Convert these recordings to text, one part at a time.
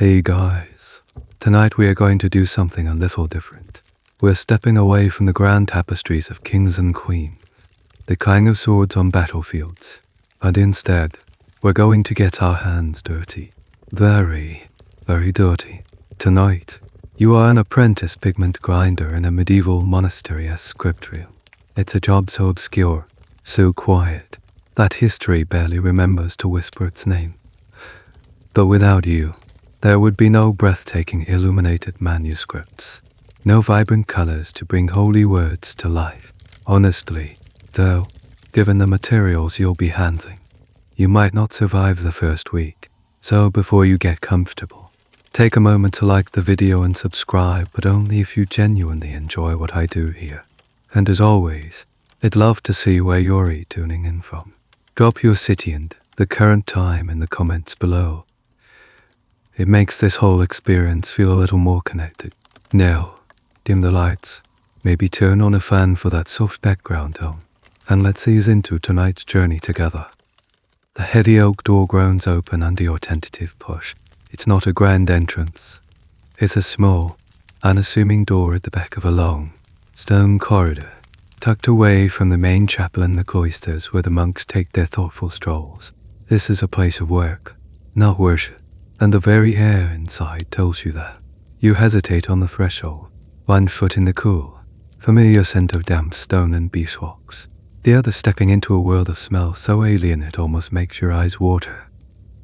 Hey guys, tonight we are going to do something a little different. We're stepping away from the grand tapestries of kings and queens, the clang of swords on battlefields, and instead, we're going to get our hands dirty. Very, very dirty. Tonight, you are an apprentice pigment grinder in a medieval monastery as scriptorium. It's a job so obscure, so quiet, that history barely remembers to whisper its name. Though without you, there would be no breathtaking illuminated manuscripts, no vibrant colors to bring holy words to life. Honestly, though, given the materials you'll be handling, you might not survive the first week. So before you get comfortable, take a moment to like the video and subscribe, but only if you genuinely enjoy what I do here. And as always, I'd love to see where you're tuning in from. Drop your city and the current time in the comments below. It makes this whole experience feel a little more connected. Now, dim the lights, maybe turn on a fan for that soft background tone, and let's ease into tonight's journey together. The heavy oak door groans open under your tentative push. It's not a grand entrance. It's a small, unassuming door at the back of a long, stone corridor, tucked away from the main chapel and the cloisters where the monks take their thoughtful strolls. This is a place of work, not worship. And the very air inside tells you that. You hesitate on the threshold, one foot in the cool, familiar scent of damp stone and beeswax, the other stepping into a world of smell so alien it almost makes your eyes water.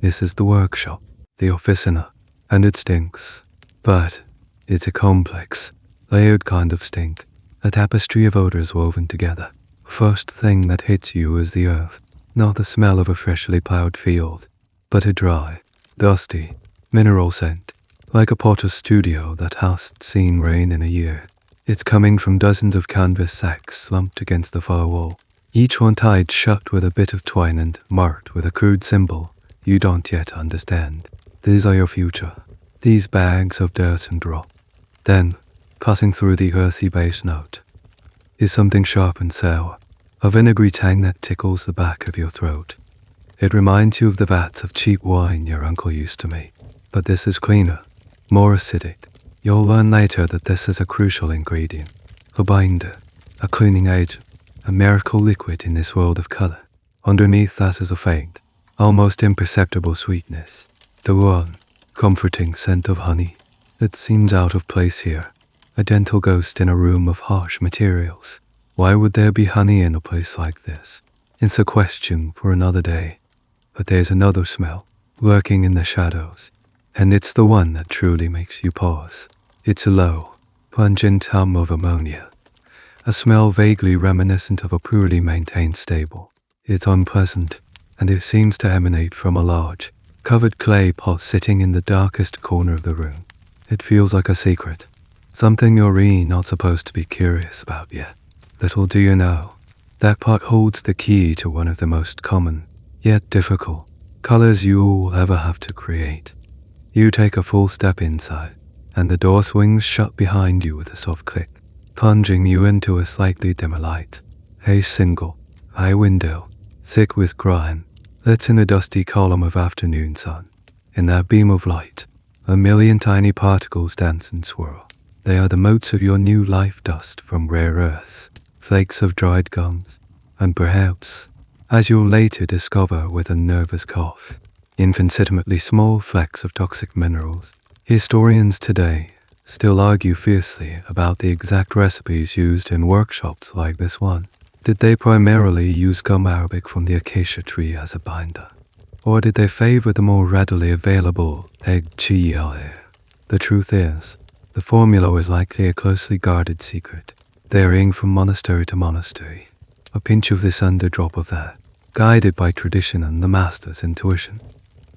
This is the workshop, the officina, and it stinks. But it's a complex, layered kind of stink, a tapestry of odors woven together. First thing that hits you is the earth, not the smell of a freshly plowed field, but a dry, dusty, mineral scent, like a potter's studio that hasn't seen rain in a year. It's coming from dozens of canvas sacks slumped against the far wall, each one tied shut with a bit of twine and marked with a crude symbol you don't yet understand. These are your future, these bags of dirt and rock. Then, passing through the earthy base note, is something sharp and sour, a vinegary tang that tickles the back of your throat. It reminds you of the vats of cheap wine your uncle used to make, but this is cleaner, more acidic. You'll learn later that this is a crucial ingredient, a binder, a cleaning agent, a miracle liquid in this world of color. Underneath that is a faint, almost imperceptible sweetness, the one comforting scent of honey that seems out of place here, a gentle ghost in a room of harsh materials. Why would there be honey in a place like this? It's a question for another day. But there's another smell, lurking in the shadows, and it's the one that truly makes you pause. It's a low, pungent hum of ammonia, a smell vaguely reminiscent of a poorly maintained stable. It's unpleasant, and it seems to emanate from a large, covered clay pot sitting in the darkest corner of the room. It feels like a secret, something you're really not supposed to be curious about yet. Little do you know, that pot holds the key to one of the most common, yet difficult, colors you'll ever have to create. You take a full step inside, and the door swings shut behind you with a soft click, plunging you into a slightly dimmer light. A single, high window, thick with grime, lets in a dusty column of afternoon sun. In that beam of light, a million tiny particles dance and swirl. They are the motes of your new life dust from rare earths, flakes of dried gums, and perhaps, as you'll later discover with a nervous cough, infinitesimally small flecks of toxic minerals. Historians today still argue fiercely about the exact recipes used in workshops like this one. Did they primarily use gum arabic from the acacia tree as a binder? Or did they favor the more readily available dell'Arte? The truth is, the formula was likely a closely guarded secret, varying from monastery to monastery. A pinch of this and a drop of that, guided by tradition and the master's intuition.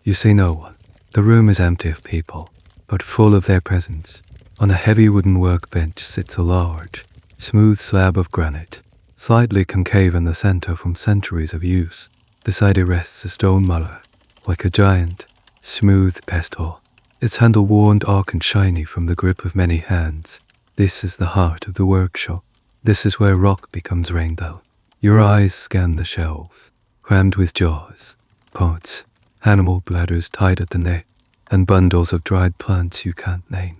You see no one. The room is empty of people, but full of their presence. On a heavy wooden workbench sits a large, smooth slab of granite, slightly concave in the center from centuries of use. Beside it rests a stone muller, like a giant, smooth pestle, its handle worn dark and shiny from the grip of many hands. This is the heart of the workshop. This is where rock becomes rained out. Your eyes scan the shelves, crammed with jars, pots, animal bladders tied at the neck, and bundles of dried plants you can't name.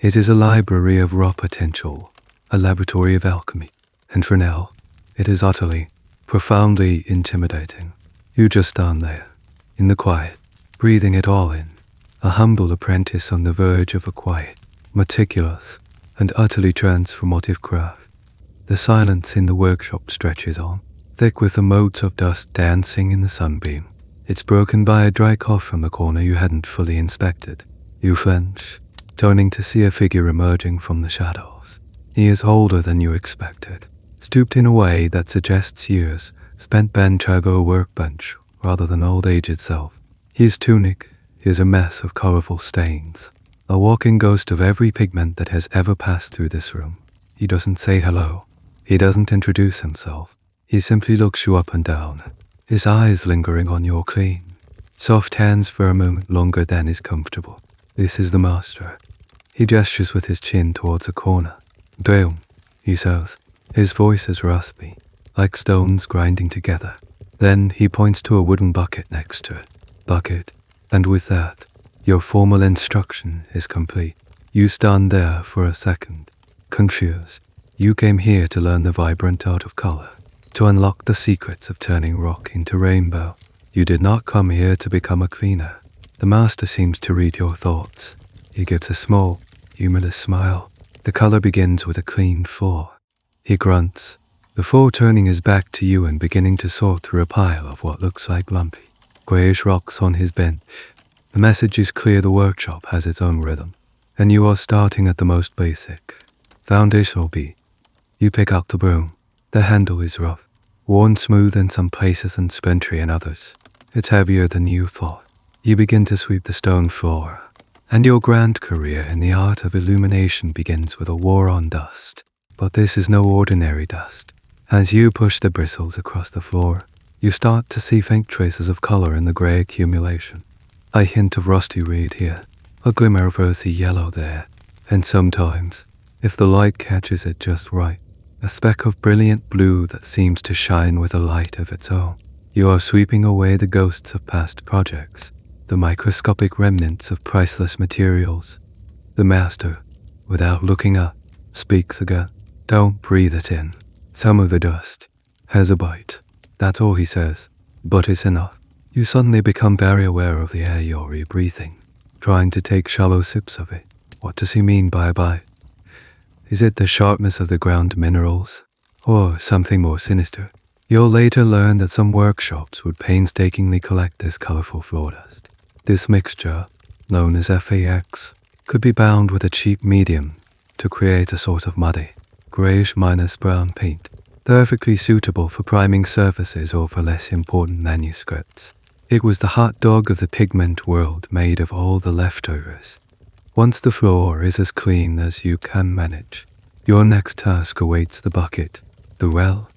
It is a library of raw potential, a laboratory of alchemy, and for now, it is utterly, profoundly intimidating. You just stand there, in the quiet, breathing it all in, a humble apprentice on the verge of a quiet, meticulous, and utterly transformative craft. The silence in the workshop stretches on, thick with the motes of dust dancing in the sunbeam. It's broken by a dry cough from the corner you hadn't fully inspected. You flinch, turning to see a figure emerging from the shadows. He is older than you expected, stooped in a way that suggests years spent bent over a workbench rather than old age itself. His tunic is a mess of colorful stains, a walking ghost of every pigment that has ever passed through this room. He doesn't say hello. He doesn't introduce himself. He simply looks you up and down, his eyes lingering on your clean, soft hands for a moment longer than is comfortable. This is the master. He gestures with his chin towards a corner. "Down," he says. His voice is raspy, like stones grinding together. Then he points to a wooden bucket next to it. Bucket, and with that, your formal instruction is complete. You stand there for a second, confused. You came here to learn the vibrant art of color, to unlock the secrets of turning rock into rainbow. You did not come here to become a cleaner. The master seems to read your thoughts. He gives a small, humorless smile. The color begins with a clean floor. He grunts, before turning his back to you and beginning to sort through a pile of what looks like lumpy, grayish rocks on his bench. The message is clear: the workshop has its own rhythm, and you are starting at the most basic, foundational beat. You pick up the broom. The handle is rough, worn smooth in some places and splintery in others. It's heavier than you thought. You begin to sweep the stone floor, and your grand career in the art of illumination begins with a war on dust. But this is no ordinary dust. As you push the bristles across the floor, you start to see faint traces of color in the gray accumulation. A hint of rusty red here, a glimmer of earthy yellow there, and sometimes, if the light catches it just right, a speck of brilliant blue that seems to shine with a light of its own. You are sweeping away the ghosts of past projects, the microscopic remnants of priceless materials. The master, without looking up, speaks again. "Don't breathe it in. Some of the dust has a bite." That's all he says, but it's enough. You suddenly become very aware of the air you're rebreathing, trying to take shallow sips of it. What does he mean by a bite? Is it the sharpness of the ground minerals, or something more sinister? You'll later learn that some workshops would painstakingly collect this colorful floor dust. This mixture, known as FAX, could be bound with a cheap medium to create a sort of muddy, grayish minus brown paint, perfectly suitable for priming surfaces or for less important manuscripts. It was the hot dog of the pigment world, made of all the leftovers. Once the floor is as clean as you can manage, your next task awaits: the bucket, the well,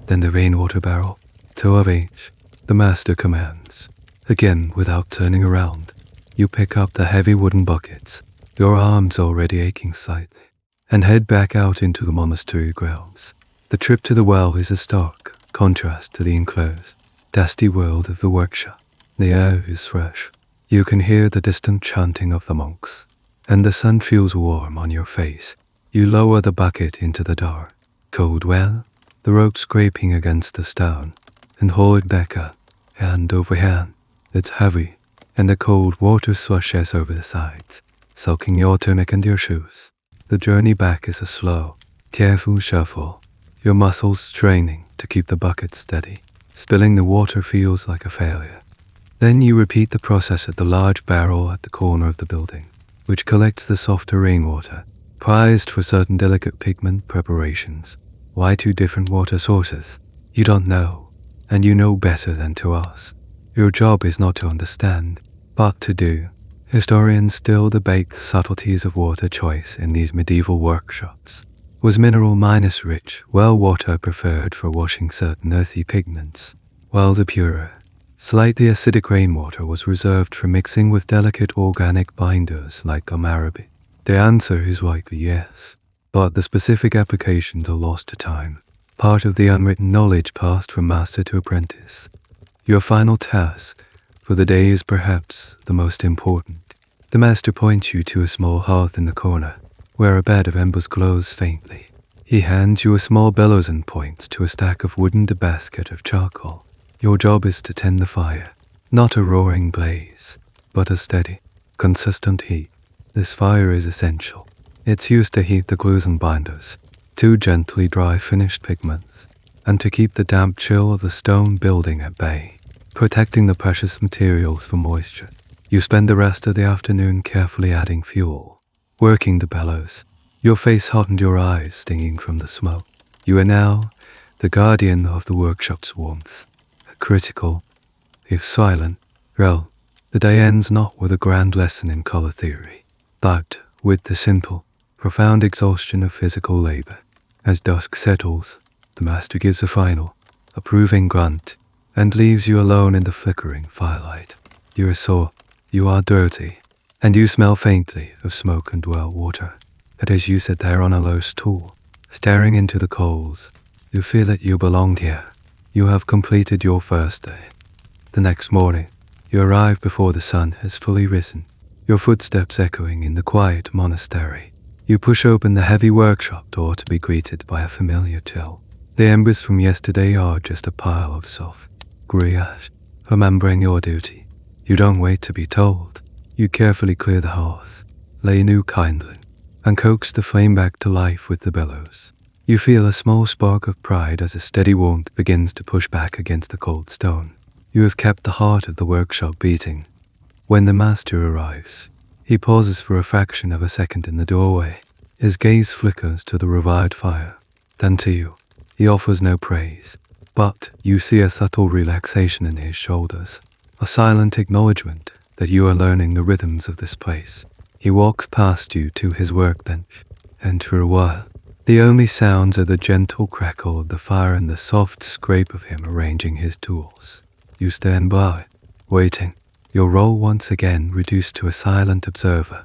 then the rainwater barrel. 2 of each, the master commands. Again, without turning around, you pick up the heavy wooden buckets, your arms already aching slightly, and head back out into the monastery grounds. The trip to the well is a stark contrast to the enclosed, dusty world of the workshop. The air is fresh. You can hear the distant chanting of the monks, and the sun feels warm on your face. You lower the bucket into the dark, cold well, the rope scraping against the stone, and haul it back up, hand over hand. It's heavy, and the cold water slushes over the sides, soaking your tunic and your shoes. The journey back is a slow, careful shuffle, your muscles straining to keep the bucket steady. Spilling the water feels like a failure. Then you repeat the process at the large barrel at the corner of the building, which collects the softer rainwater, prized for certain delicate pigment preparations. Why 2 different water sources? You don't know, and you know better than to ask. Your job is not to understand, but to do. Historians still debate the subtleties of water choice in these medieval workshops. Was mineral minus rich, well water preferred for washing certain earthy pigments, while the purer, slightly acidic rainwater was reserved for mixing with delicate organic binders like amarabit? The answer is likely yes, but the specific applications are lost to time, part of the unwritten knowledge passed from master to apprentice. Your final task, for the day is perhaps the most important. The master points you to a small hearth in the corner, where a bed of embers glows faintly. He hands you a small bellows and points to a stack of wood and a basket of charcoal. Your job is to tend the fire, not a roaring blaze, but a steady, consistent heat. This fire is essential. It's used to heat the glues and binders, to gently dry finished pigments, and to keep the damp chill of the stone building at bay, protecting the precious materials from moisture. You spend the rest of the afternoon carefully adding fuel, working the bellows, your face hot and your eyes stinging from the smoke. You are now the guardian of the workshop's warmth, a critical, if silent, role. The day ends not with a grand lesson in color theory, but with the simple, profound exhaustion of physical labor. As dusk settles, the master gives a final, approving grunt, and leaves you alone in the flickering firelight. You are sore, you are dirty, and you smell faintly of smoke and well water. But as you sit there on a low stool, staring into the coals, you feel that you belonged here. You have completed your first day. The next morning, you arrive before the sun has fully risen, your footsteps echoing in the quiet monastery. You push open the heavy workshop door to be greeted by a familiar chill. The embers from yesterday are just a pile of soft, grey ash. Remembering your duty, you don't wait to be told. You carefully clear the hearth, lay new kindling, and coax the flame back to life with the bellows. You feel a small spark of pride as a steady warmth begins to push back against the cold stone. You have kept the heart of the workshop beating. When the master arrives, he pauses for a fraction of a second in the doorway. His gaze flickers to the revived fire, then to you. He offers no praise, but you see a subtle relaxation in his shoulders, a silent acknowledgement that you are learning the rhythms of this place. He walks past you to his workbench, and for a while, the only sounds are the gentle crackle of the fire and the soft scrape of him arranging his tools. You stand by, waiting, your role once again reduced to a silent observer.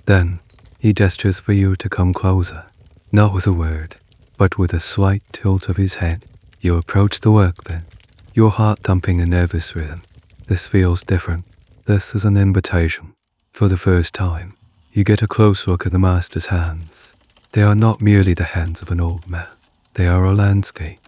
Then, he gestures for you to come closer, not with a word, but with a slight tilt of his head. You approach the workbench, your heart thumping a nervous rhythm. This feels different. This is an invitation. For the first time, you get a close look at the master's hands. They are not merely the hands of an old man. They are a landscape,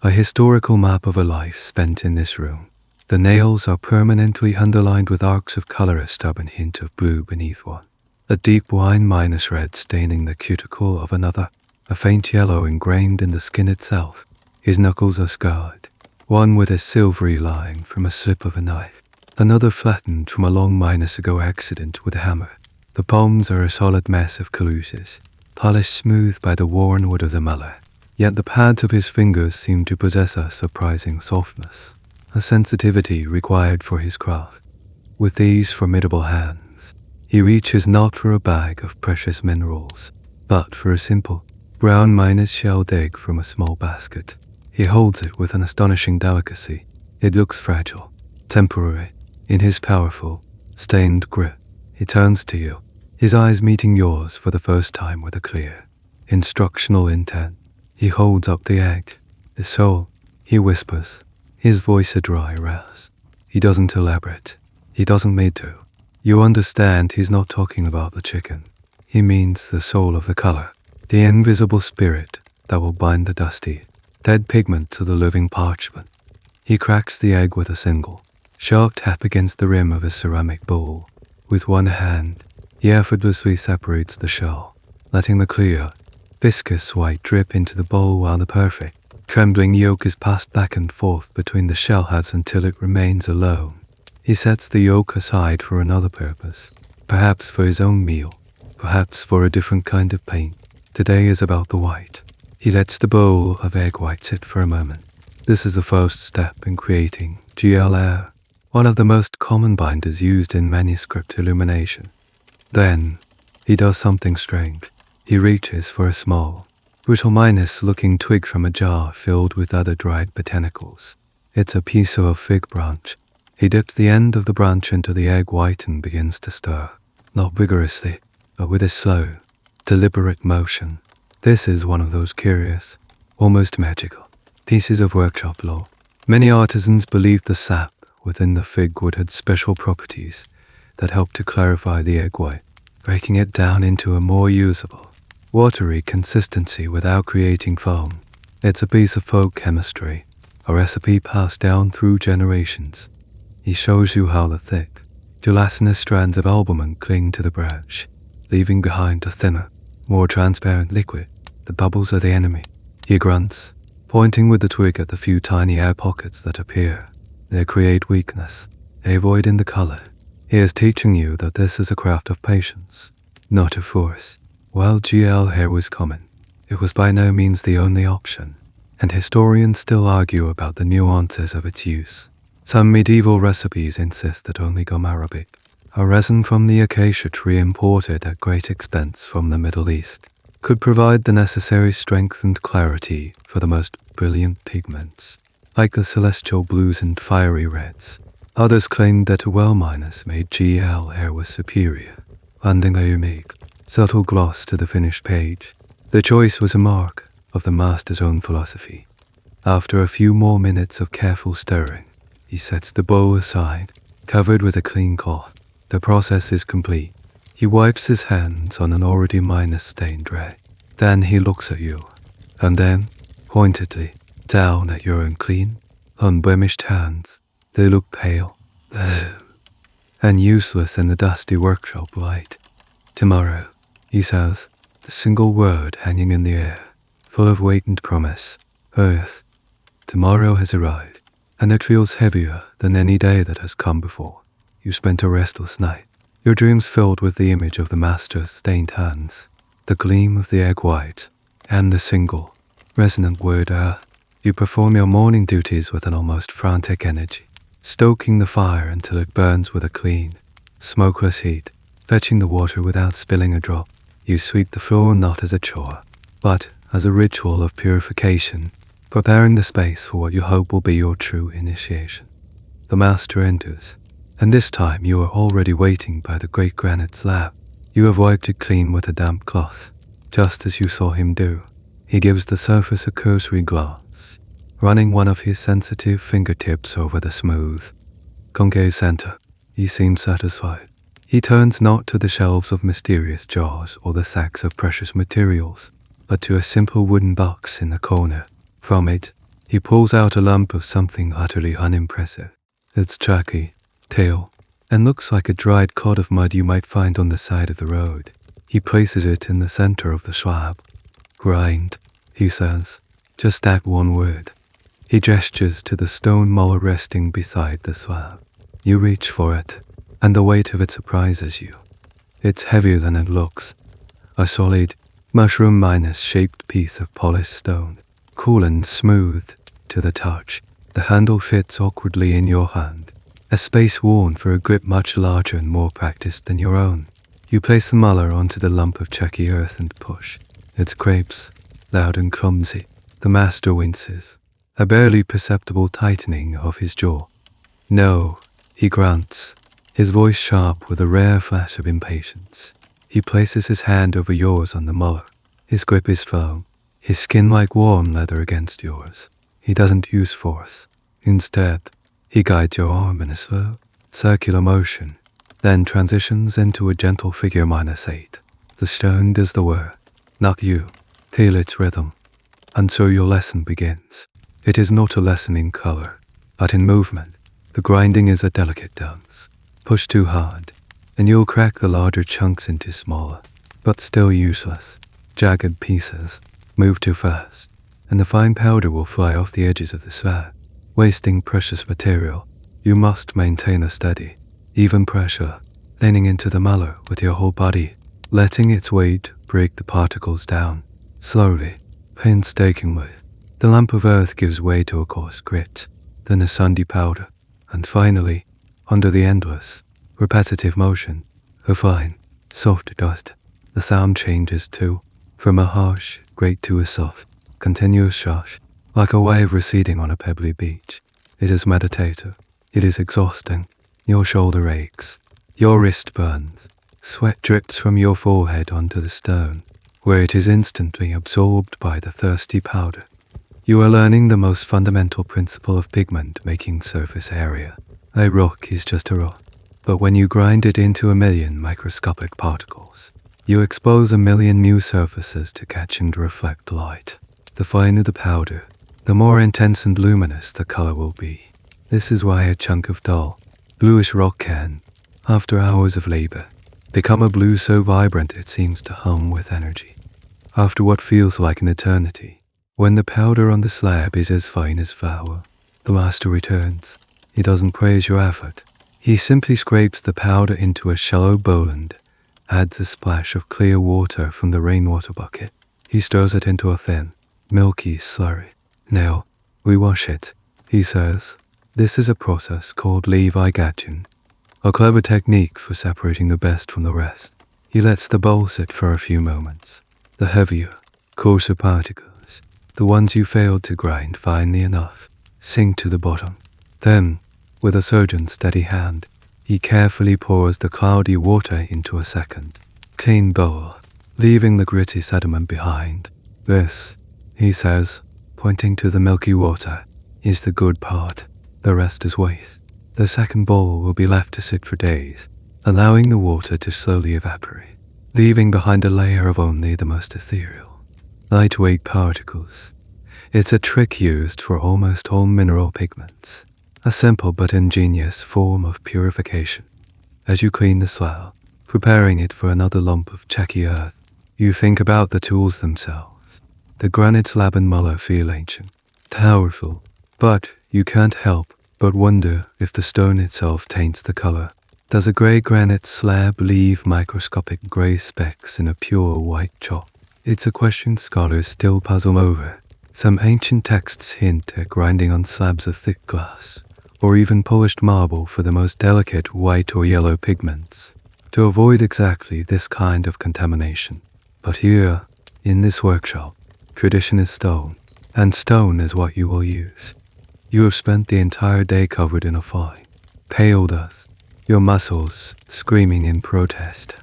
a historical map of a life spent in this room. The nails are permanently underlined with arcs of color, a stubborn hint of blue beneath one, a deep wine minus red staining the cuticle of another, a faint yellow ingrained in the skin itself. His knuckles are scarred, one with a silvery line from a slip of a knife, another flattened from a long minus ago accident with a hammer. The palms are a solid mess of calluses, polished smooth by the worn wood of the mallet, yet the pads of his fingers seem to possess a surprising softness, a sensitivity required for his craft. With these formidable hands, he reaches not for a bag of precious minerals, but for a simple, brown minus shelled egg from a small basket. He holds it with an astonishing delicacy. It looks fragile, temporary, in his powerful, stained grip. He turns to you, his eyes meeting yours for the first time with a clear, instructional intent. He holds up the egg. The soul, he whispers, his voice a dry rasp. He doesn't elaborate. He doesn't need to. You understand he's not talking about the chicken. He means the soul of the color, the invisible spirit that will bind the dusty, dead pigment to the living parchment. He cracks the egg with a single, sharp tap against the rim of his ceramic bowl. With one hand, he effortlessly separates the shell, letting the clear, viscous white drip into the bowl while the perfect, trembling yolk is passed back and forth between the shell heads until it remains alone. He sets the yolk aside for another purpose, perhaps for his own meal, perhaps for a different kind of paint. Today is about the white. He lets the bowl of egg white sit for a moment. This is the first step in creating Gall, one of the most common binders used in manuscript illumination. Then, he does something strange. He reaches for a small, brittle minus-looking twig from a jar filled with other dried botanicals. It's a piece of a fig branch. He dips the end of the branch into the egg white and begins to stir, not vigorously, but with a slow, deliberate motion. This is one of those curious, almost magical, pieces of workshop lore. Many artisans believe the sap within the fig wood had special properties that helped to clarify the egg white, breaking it down into a more usable, watery consistency without creating foam. It's a piece of folk chemistry, a recipe passed down through generations. He shows you how the thick, gelatinous strands of albumen cling to the branch, leaving behind a thinner, more transparent liquid. The bubbles are the enemy. He grunts, pointing with the twig at the few tiny air pockets that appear. They create weakness, a void in the color. He is teaching you that this is a craft of patience, not of force. While GL hair was common, it was by no means the only option, and historians still argue about the nuances of its use. Some medieval recipes insist that only gum arabic, a resin from the acacia tree imported at great expense from the Middle East, could provide the necessary strength and clarity for the most brilliant pigments, like the celestial blues and fiery reds. Others claimed that a well-minus made GL hair was superior, lending a unique, subtle gloss to the finished page. The choice was a mark of the master's own philosophy. After a few more minutes of careful stirring, he sets the bowl aside, covered with a clean cloth. The process is complete. He wipes his hands on an already minus-stained rag. Then he looks at you, and then, pointedly, down at your own clean, unblemished hands. They look pale, and useless in the dusty workshop light. Tomorrow, he says, the single word hanging in the air, full of weight and promise. Earth. Tomorrow has arrived, and it feels heavier than any day that has come before. You spent a restless night, your dreams filled with the image of the master's stained hands, the gleam of the egg white, and the single, resonant word earth. You perform your morning duties with an almost frantic energy, stoking the fire until it burns with a clean, smokeless heat, fetching the water without spilling a drop. You sweep the floor not as a chore, but as a ritual of purification, preparing the space for what you hope will be your true initiation. The master enters, and this time you are already waiting by the great granite slab. You have wiped it clean with a damp cloth, just as you saw him do. He gives the surface a cursory glance, running one of his sensitive fingertips over the smooth, concave center. He seems satisfied. He turns not to the shelves of mysterious jars or the sacks of precious materials, but to a simple wooden box in the corner. From it, he pulls out a lump of something utterly unimpressive. It's chalky, pale, and looks like a dried clod of mud you might find on the side of the road. He places it in the center of the slab. Grind, he says, just that one word. He gestures to the stone muller resting beside the slab. You reach for it, and the weight of it surprises you. It's heavier than it looks. A solid, mushroom-shaped piece of polished stone, cool and smooth to the touch. The handle fits awkwardly in your hand, a space worn for a grip much larger and more practiced than your own. You place the muller onto the lump of chalky earth and push. It scrapes, loud and clumsy. The master winces, a barely perceptible tightening of his jaw. No, he grunts, his voice sharp with a rare flash of impatience. He places his hand over yours on the muller. His grip is firm, his skin like warm leather against yours. He doesn't use force. Instead, he guides your arm in a slow, circular motion, then transitions into a gentle figure -8. The stone does the work, not you. Feel its rhythm. And so your lesson begins. It is not a lesson in color, but in movement. The grinding is a delicate dance. Push too hard, and you'll crack the larger chunks into smaller, but still useless, jagged pieces. Move too fast, and the fine powder will fly off the edges of the slab, wasting precious material. You must maintain a steady, even pressure, leaning into the muller with your whole body, letting its weight break the particles down, slowly, painstakingly. The lump of earth gives way to a coarse grit, then a sandy powder, and finally, under the endless, repetitive motion, a fine, soft dust. The sound changes too, from a harsh, great to a soft, continuous shush, like a wave receding on a pebbly beach. It is meditative. It is exhausting. Your shoulder aches. Your wrist burns. Sweat drips from your forehead onto the stone, where it is instantly absorbed by the thirsty powder. You are learning the most fundamental principle of pigment making surface area, A rock is just a rock, but when you grind it into a million microscopic particles, you expose a million new surfaces to catch and reflect light. The finer the powder, the more intense and luminous the color will be. This is why a chunk of dull, bluish rock can, after hours of labor, become a blue so vibrant it seems to hum with energy. After what feels like an eternity, when the powder on the slab is as fine as flour, the master returns. He doesn't praise your effort. He simply scrapes the powder into a shallow bowl and adds a splash of clear water from the rainwater bucket. He stirs it into a thin, milky slurry. Now, we wash it, he says. This is a process called ligation, a clever technique for separating the best from the rest. He lets the bowl sit for a few moments. The heavier, coarser particles, the ones you failed to grind finely enough, sink to the bottom. Then, with a surgeon's steady hand, he carefully pours the cloudy water into a second, clean bowl, leaving the gritty sediment behind. This, he says, pointing to the milky water, is the good part. The rest is waste. The second bowl will be left to sit for days, allowing the water to slowly evaporate, leaving behind a layer of only the most ethereal, lightweight particles. It's a trick used for almost all mineral pigments, a simple but ingenious form of purification. As you clean the slab, preparing it for another lump of checky earth, you think about the tools themselves. The granite slab and muller feel ancient, powerful, but you can't help but wonder if the stone itself taints the color. Does a grey granite slab leave microscopic grey specks in a pure white chalk? It's a question scholars still puzzle over. Some ancient texts hint at grinding on slabs of thick glass, or even polished marble for the most delicate white or yellow pigments, to avoid exactly this kind of contamination. But here, in this workshop, tradition is stone, and stone is what you will use. You have spent the entire day covered in a fine, pale dust, your muscles screaming in protest,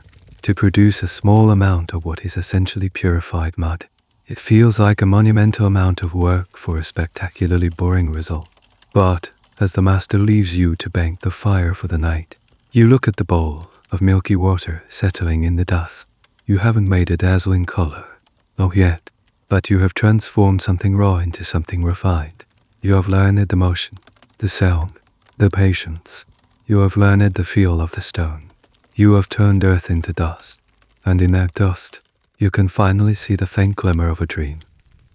to produce a small amount of what is essentially purified mud. It feels like a monumental amount of work for a spectacularly boring result. But, as the master leaves you to bank the fire for the night, you look at the bowl of milky water settling in the dust. You haven't made a dazzling color, not yet, but you have transformed something raw into something refined. You have learned the motion, the sound, the patience. You have learned the feel of the stone. You have turned earth into dust, and in that dust, you can finally see the faint glimmer of a dream.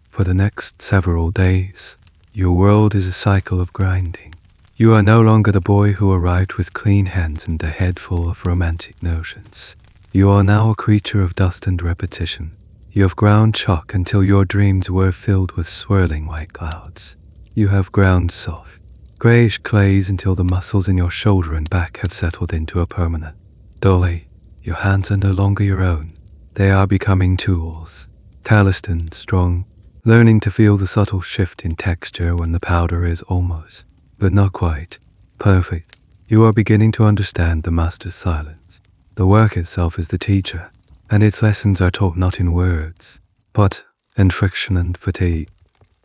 For the next several days, your world is a cycle of grinding. You are no longer the boy who arrived with clean hands and a head full of romantic notions. You are now a creature of dust and repetition. You have ground chalk until your dreams were filled with swirling white clouds. You have ground soft, greyish clays until the muscles in your shoulder and back have settled into a permanent. Dully, your hands are no longer your own. They are becoming tools, calloused and strong, learning to feel the subtle shift in texture when the powder is almost, but not quite, perfect. You are beginning to understand the master's silence. The work itself is the teacher, and its lessons are taught not in words, but in friction and fatigue.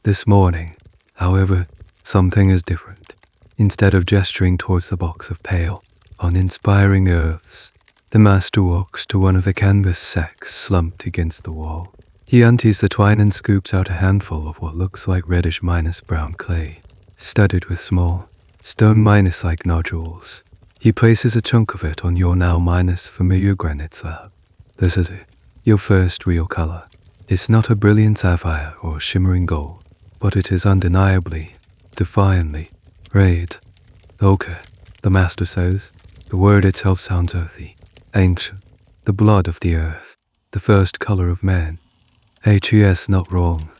This morning, however, something is different. Instead of gesturing towards the box of pale, uninspiring earths, the master walks to one of the canvas sacks slumped against the wall. He unties the twine and scoops out a handful of what looks like reddish brown clay, studded with small, stone like nodules. He places a chunk of it on your now familiar granite slab. This is it, your first real color. It's not a brilliant sapphire or shimmering gold, but it is undeniably, defiantly, red. Ochre, the master says. The word itself sounds earthy, ancient, the blood of the earth, the first color of man. Hes not wrong.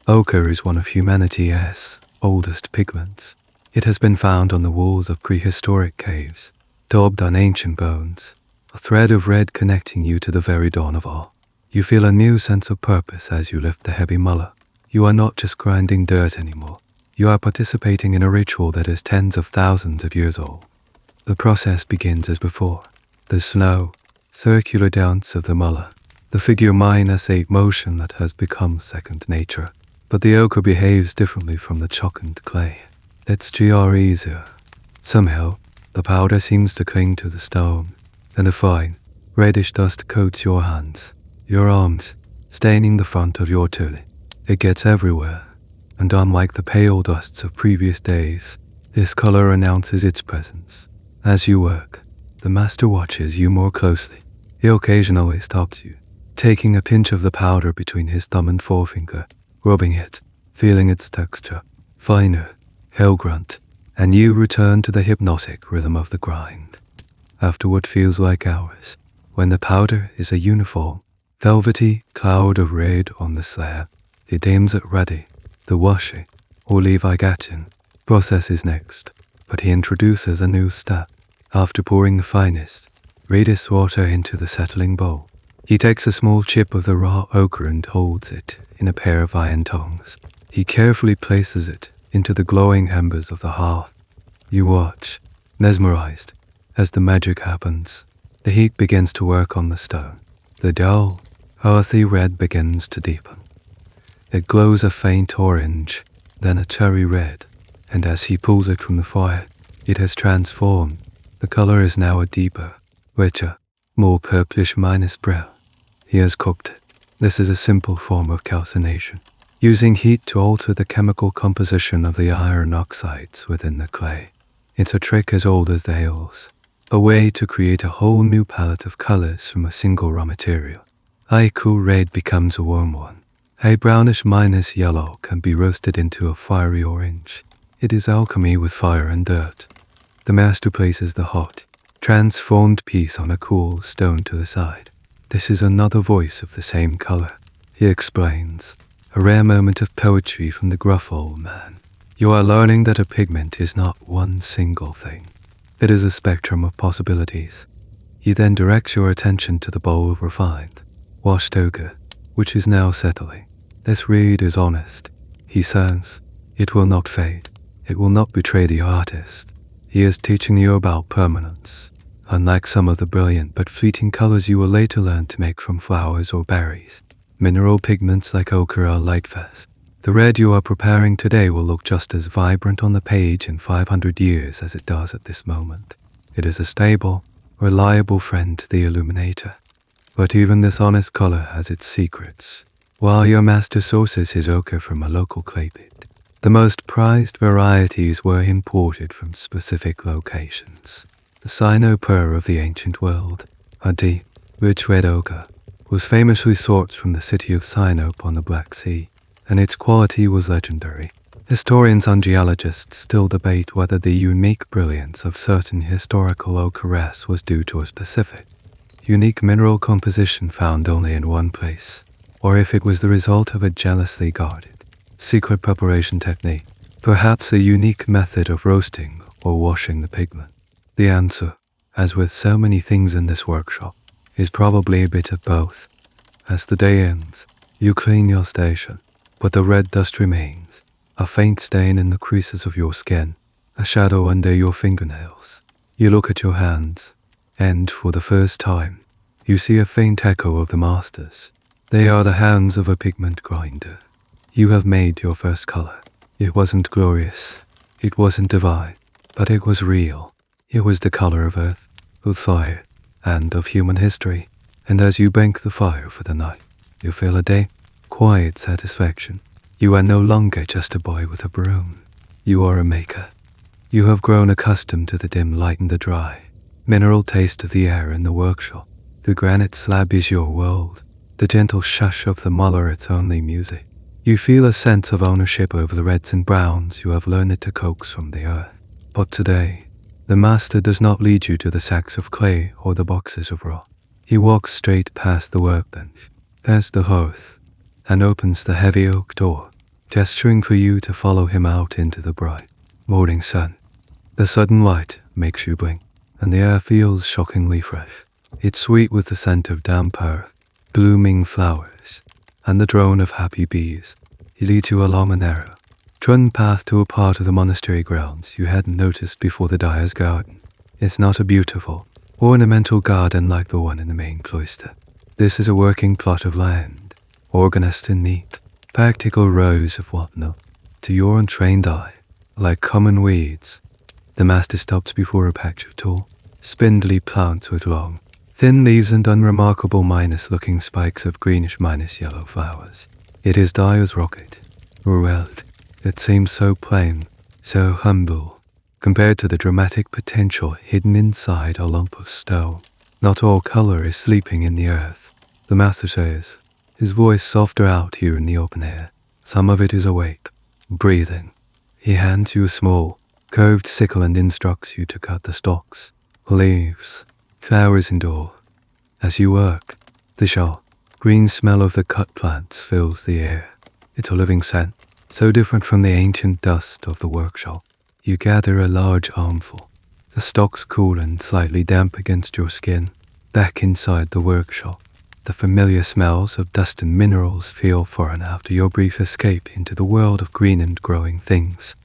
Ochre is one of humanity's oldest pigments. It has been found on the walls of prehistoric caves, daubed on ancient bones, a thread of red connecting you to the very dawn of all. You feel a new sense of purpose as you lift the heavy muller. You are not just grinding dirt anymore. You are participating in a ritual that is tens of thousands of years old. The process begins as before. The slow, circular dance of the muller, the figure -8 motion that has become second nature. But the ochre behaves differently from the chalk and clay. It's easier. Somehow, The powder seems to cling to the stone, and a fine, reddish dust coats your hands, your arms, staining the front of your tule. It gets everywhere, and unlike the pale dusts of previous days, this color announces its presence. As you work, the master watches you more closely. He occasionally stops you, taking a pinch of the powder between his thumb and forefinger, rubbing it, feeling its texture, finer, he'll grunt, and you return to the hypnotic rhythm of the grind. After what feels like hours, when the powder is a uniform, velvety cloud of red on the slab, he deems it ready. The washing, or levigating, process is next, but he introduces a new step. After pouring the finest, reddest water into the settling bowl, he takes a small chip of the raw ochre and holds it in a pair of iron tongs. He carefully places it into the glowing embers of the hearth. You watch, mesmerized, as the magic happens. The heat begins to work on the stone. The dull, earthy red begins to deepen. It glows a faint orange, then a cherry red, and as he pulls it from the fire, it has transformed. The color is now a deeper, richer, more purplish minus brown. He has cooked it. This is a simple form of calcination, using heat to alter the chemical composition of the iron oxides within the clay. It's a trick as old as the Heures, a way to create a whole new palette of colors from a single raw material. A cool red becomes a warm one. A brownish minus yellow can be roasted into a fiery orange. It is alchemy with fire and dirt. The master places the hot, transformed piece on a cool stone to the side. This is another voice of the same color, he explains. A rare moment of poetry from the gruff old man. You are learning that a pigment is not one single thing. It is a spectrum of possibilities. He then directs your attention to the bowl of refined, washed ochre, which is now settling. This reed is honest, he says. It will not fade. It will not betray the artist. He is teaching you about permanence, unlike some of the brilliant but fleeting colors you will later learn to make from flowers or berries. Mineral pigments like ochre are light-fast. The red you are preparing today will look just as vibrant on the page in 500 years as it does at this moment. It is a stable, reliable friend to the illuminator. But even this honest color has its secrets. While your master sources his ochre from a local clay pit, the most prized varieties were imported from specific locations. The Cennino of the ancient world, a deep, rich red ochre, was famously sourced from the city of Sinope on the Black Sea, and its quality was legendary. Historians and geologists still debate whether the unique brilliance of certain historical ochres was due to a specific, unique mineral composition found only in one place, or if it was the result of a jealously guarded, secret preparation technique, perhaps a unique method of roasting or washing the pigment. The answer, as with so many things in this workshop, is probably a bit of both. As the day ends, you clean your station, but the red dust remains, a faint stain in the creases of your skin, a shadow under your fingernails. You look at your hands, and for the first time, you see a faint echo of the master's. They are the hands of a pigment grinder. You have made your first color. It wasn't glorious, it wasn't divine, but it was real. It was the color of earth, of fire, and of human history. And as you bank the fire for the night, you feel a deep, quiet satisfaction. You are no longer just a boy with a broom. You are a maker. You have grown accustomed to the dim light and the dry, mineral taste of the air in the workshop. The granite slab is your world. The gentle shush of the muller its only music. You feel a sense of ownership over the reds and browns you have learned to coax from the earth. But today, the master does not lead you to the sacks of clay or the boxes of rock. He walks straight past the workbench, past the hearth, and opens the heavy oak door, gesturing for you to follow him out into the bright morning sun. The sudden light makes you blink, and the air feels shockingly fresh. It's sweet with the scent of damp earth, blooming flowers, and the drone of happy bees. He leads you along a narrow, trodden path to a part of the monastery grounds you hadn't noticed before the dyer's garden. It's not a beautiful, ornamental garden like the one in the main cloister. This is a working plot of land, organized and neat, practical rows of what look, to your untrained eye, like common weeds. The master stops before a patch of tall, spindly plants with long, thin leaves and unremarkable minus-looking spikes of greenish-yellow flowers. It is Dyer's rocket, or weld. It seems so plain, so humble, compared to the dramatic potential hidden inside a lump of stone. Not all color is sleeping in the earth, the master says, his voice softer out here in the open air. Some of it is awake, breathing. He hands you a small, curved sickle and instructs you to cut the stalks, leaves, flowers and all. As you work, the sharp, green smell of the cut plants fills the air. It's a living scent, so different from the ancient dust of the workshop. You gather a large armful. The stalks cool and slightly damp against your skin. Back inside the workshop, the familiar smells of dust and minerals feel foreign after your brief escape into the world of green and growing things.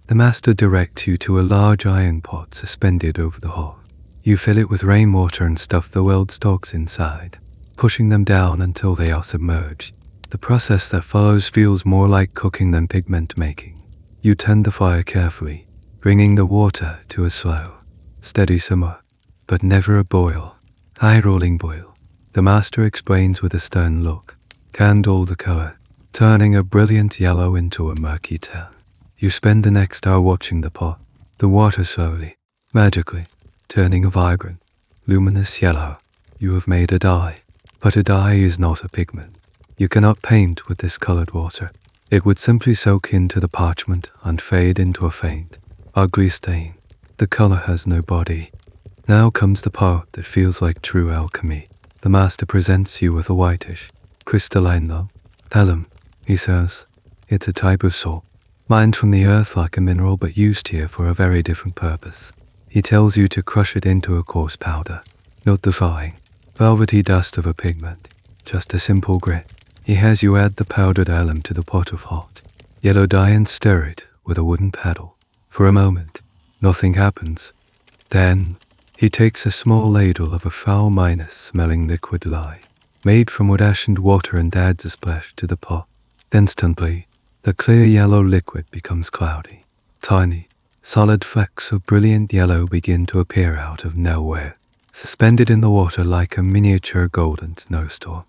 The master directs you to a large iron pot suspended over the hearth. You fill it with rainwater and stuff the weld stalks inside, pushing them down until they are submerged. The process that follows feels more like cooking than pigment making. You tend the fire carefully, bringing the water to a slow, steady simmer, but never a boil. High rolling boil, the master explains with a stern look. Candle the color, turning a brilliant yellow into a murky tan. You spend the next hour watching the pot, the water slowly, magically, turning a vibrant, luminous yellow. You have made a dye, but a dye is not a pigment. You cannot paint with this colored water. It would simply soak into the parchment and fade into a faint, ugly stain. The color has no body. Now comes the part that feels like true alchemy. The master presents you with a whitish, crystalline lump. Alum, he says. It's a type of salt, mined from the earth like a mineral but used here for a very different purpose. He tells you to crush it into a coarse powder, not the fine, velvety dust of a pigment, just a simple grit. He has you add the powdered alum to the pot of hot, yellow dye and stir it with a wooden paddle. For a moment, nothing happens. Then, he takes a small ladle of a foul smelling liquid lye, made from wood ash and water and adds a splash to the pot. Instantly, the clear yellow liquid becomes cloudy. Tiny, solid flecks of brilliant yellow begin to appear out of nowhere, suspended in the water like a miniature golden snowstorm.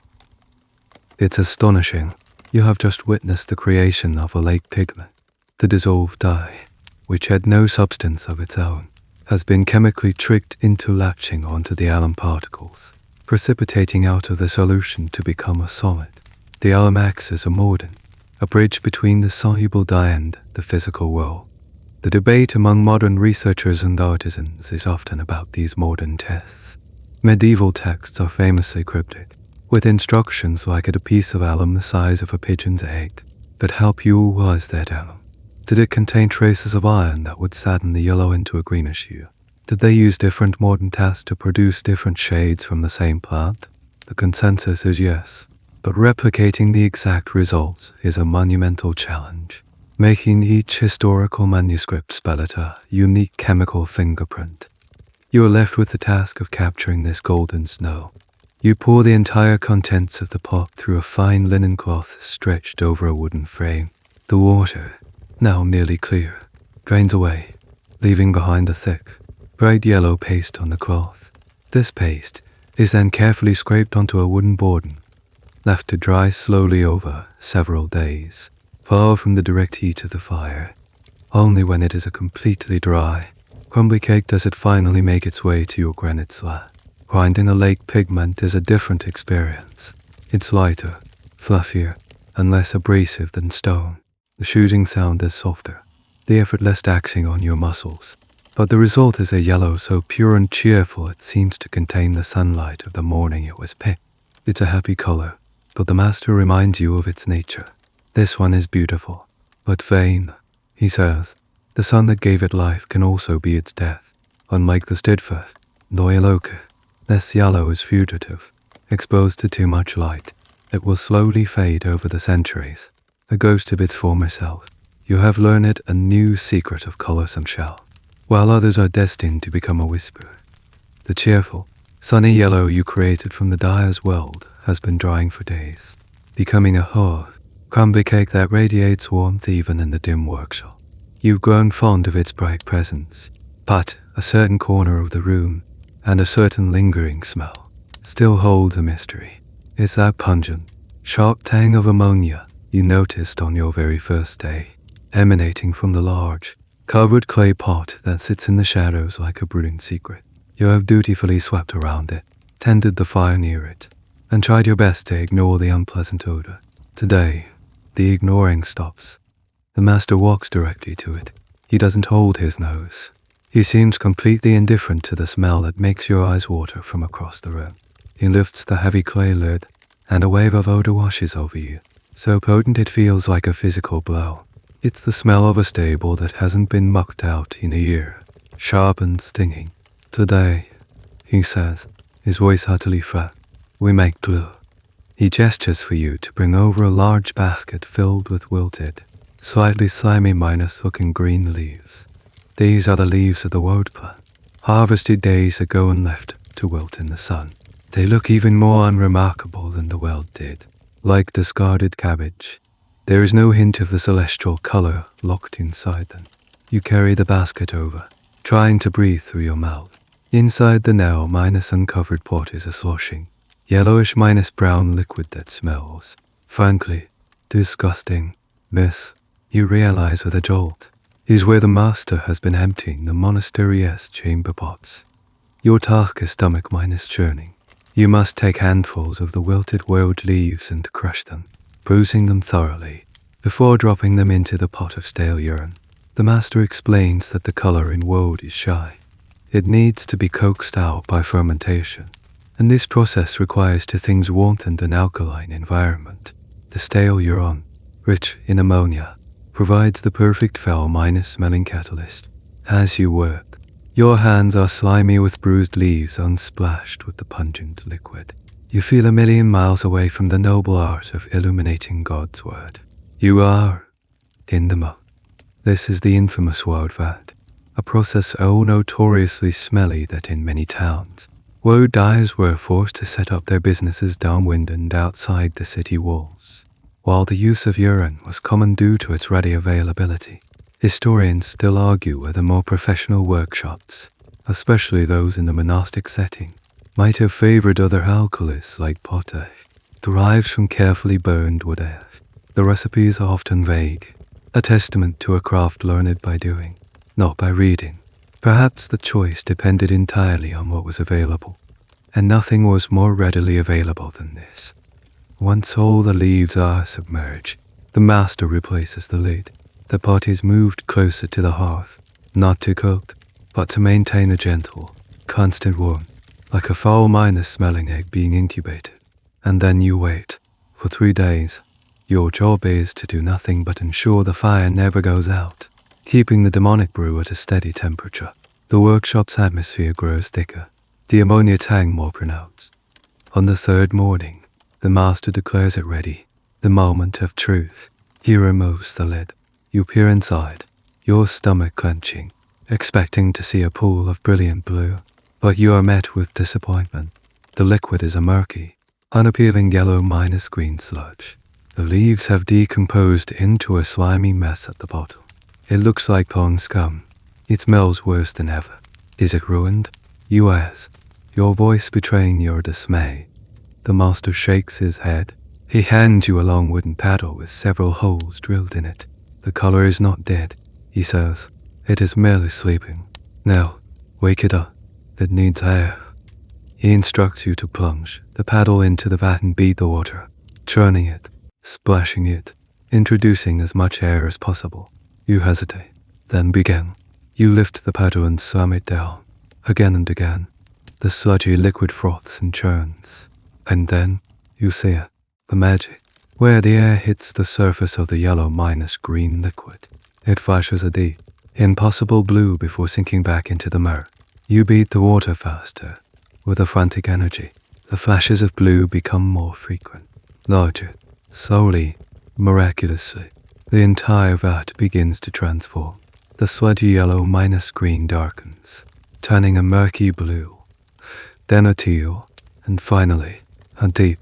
It's astonishing. You have just witnessed the creation of a lake pigment. The dissolved dye, which had no substance of its own, has been chemically tricked into latching onto the alum particles, precipitating out of the solution to become a solid. The alum acts as a mordant, a bridge between the soluble dye and the physical world. The debate among modern researchers and artisans is often about these modern tests. Medieval texts are famously cryptic, with instructions like at a piece of alum the size of a pigeon's egg. But how pure was that alum? Did it contain traces of iron that would sadden the yellow into a greenish hue? Did they use different modern tests to produce different shades from the same plant? The consensus is yes, but replicating the exact results is a monumental challenge, making each historical manuscript spell it a unique chemical fingerprint. You are left with the task of capturing this golden snow. You pour the entire contents of the pot through a fine linen cloth stretched over a wooden frame. The water, now nearly clear, drains away, leaving behind a thick, bright yellow paste on the cloth. This paste is then carefully scraped onto a wooden boardon, left to dry slowly over several days, far from the direct heat of the fire. Only when it is a completely dry, crumbly cake does it finally make its way to your granite slab. Grinding a lake pigment is a different experience. It's lighter, fluffier, and less abrasive than stone. The shooting sound is softer, the effort less taxing on your muscles. But the result is a yellow so pure and cheerful it seems to contain the sunlight of the morning it was picked. It's a happy color, but the master reminds you of its nature. This one is beautiful, but vain, he says. The sun that gave it life can also be its death. Unlike the steadfast, loyal oak, this yellow is fugitive. Exposed to too much light, it will slowly fade over the centuries, a ghost of its former self. You have learned a new secret of colorsome shell, while others are destined to become a whisper. The cheerful, sunny yellow you created from the dyer's weld has been drying for days, becoming a hard, crumbly cake that radiates warmth even in the dim workshop. You've grown fond of its bright presence, But a certain corner of the room, and a certain lingering smell, still holds a mystery. It's that pungent, sharp tang of ammonia you noticed on your very first day, emanating from the large, covered clay pot that sits in the shadows like a brooding secret. You have dutifully swept around it, tended the fire near it, and tried your best to ignore the unpleasant odor. Today, the ignoring stops. The master walks directly to it. He doesn't hold his nose. He seems completely indifferent to the smell that makes your eyes water from across the room. He lifts the heavy clay lid, and a wave of odor washes over you, so potent it feels like a physical blow. It's the smell of a stable that hasn't been mucked out in a year, sharp and stinging. Today, he says, his voice utterly flat, we make glue. He gestures for you to bring over a large basket filled with wilted, slightly slimy minus-looking green leaves. These are the leaves of the Woad plant, harvested days ago and left to wilt in the sun. They look even more unremarkable than the weld did, like discarded cabbage. There is no hint of the celestial color locked inside them. You carry the basket over, trying to breathe through your mouth. Inside the now uncovered pot is a sloshing, yellowish brown liquid that smells, frankly, disgusting. This, you realize with a jolt, is where the master has been emptying the monastery's chamber pots. Your task is stomach churning. You must take handfuls of the wilted Woad leaves and crush them, bruising them thoroughly, before dropping them into the pot of stale urine. The master explains that the color in Woad is shy. It needs to be coaxed out by fermentation, and this process requires two things wanted an alkaline environment. The stale urine, rich in ammonia, provides the perfect foul-smelling catalyst. As you work, your hands are slimy with bruised leaves unsplashed with the pungent liquid. You feel a million miles away from the noble art of illuminating God's word. You are in the mud. This is the infamous Woad vat, a process so notoriously smelly that in many towns, Woad dyers were forced to set up their businesses downwind and outside the city walls. While the use of urine was common due to its ready availability, historians still argue whether more professional workshops, especially those in the monastic setting, might have favored other alkalis like potash, derived from carefully burned wood ash. The recipes are often vague, a testament to a craft learned by doing, not by reading. Perhaps the choice depended entirely on what was available, and nothing was more readily available than this. Once all the leaves are submerged, the master replaces the lid. The pot is moved closer to the hearth, not to cook, but to maintain a gentle, constant warmth, like a foul-smelling egg being incubated. And then you wait. For 3 days, your job is to do nothing but ensure the fire never goes out, keeping the demonic brew at a steady temperature. The workshop's atmosphere grows thicker, the ammonia tang more pronounced. On the 3rd morning, the master declares it ready, the moment of truth. He removes the lid. You peer inside, your stomach clenching, expecting to see a pool of brilliant blue, but you are met with disappointment. The liquid is a murky, unappealing yellow-green sludge. The leaves have decomposed into a slimy mess at the bottom. It looks like pond scum. It smells worse than ever. Is it ruined? You ask, your voice betraying your dismay. The master shakes his head. He hands you a long wooden paddle with several holes drilled in it. The color is not dead, he says. It is merely sleeping. Now, wake it up. It needs air. He instructs you to plunge the paddle into the vat and beat the water, churning it, splashing it, introducing as much air as possible. You hesitate, then begin. You lift the paddle and slam it down, again and again. The sludgy liquid froths and churns. And then, you see it, the magic, where the air hits the surface of the yellow-green liquid. It flashes a deep, impossible blue before sinking back into the murk. You beat the water faster, with a frantic energy. The flashes of blue become more frequent, larger. Slowly, miraculously, the entire vat begins to transform. The sludgy yellow-green darkens, turning a murky blue, then a teal, and finally, a deep,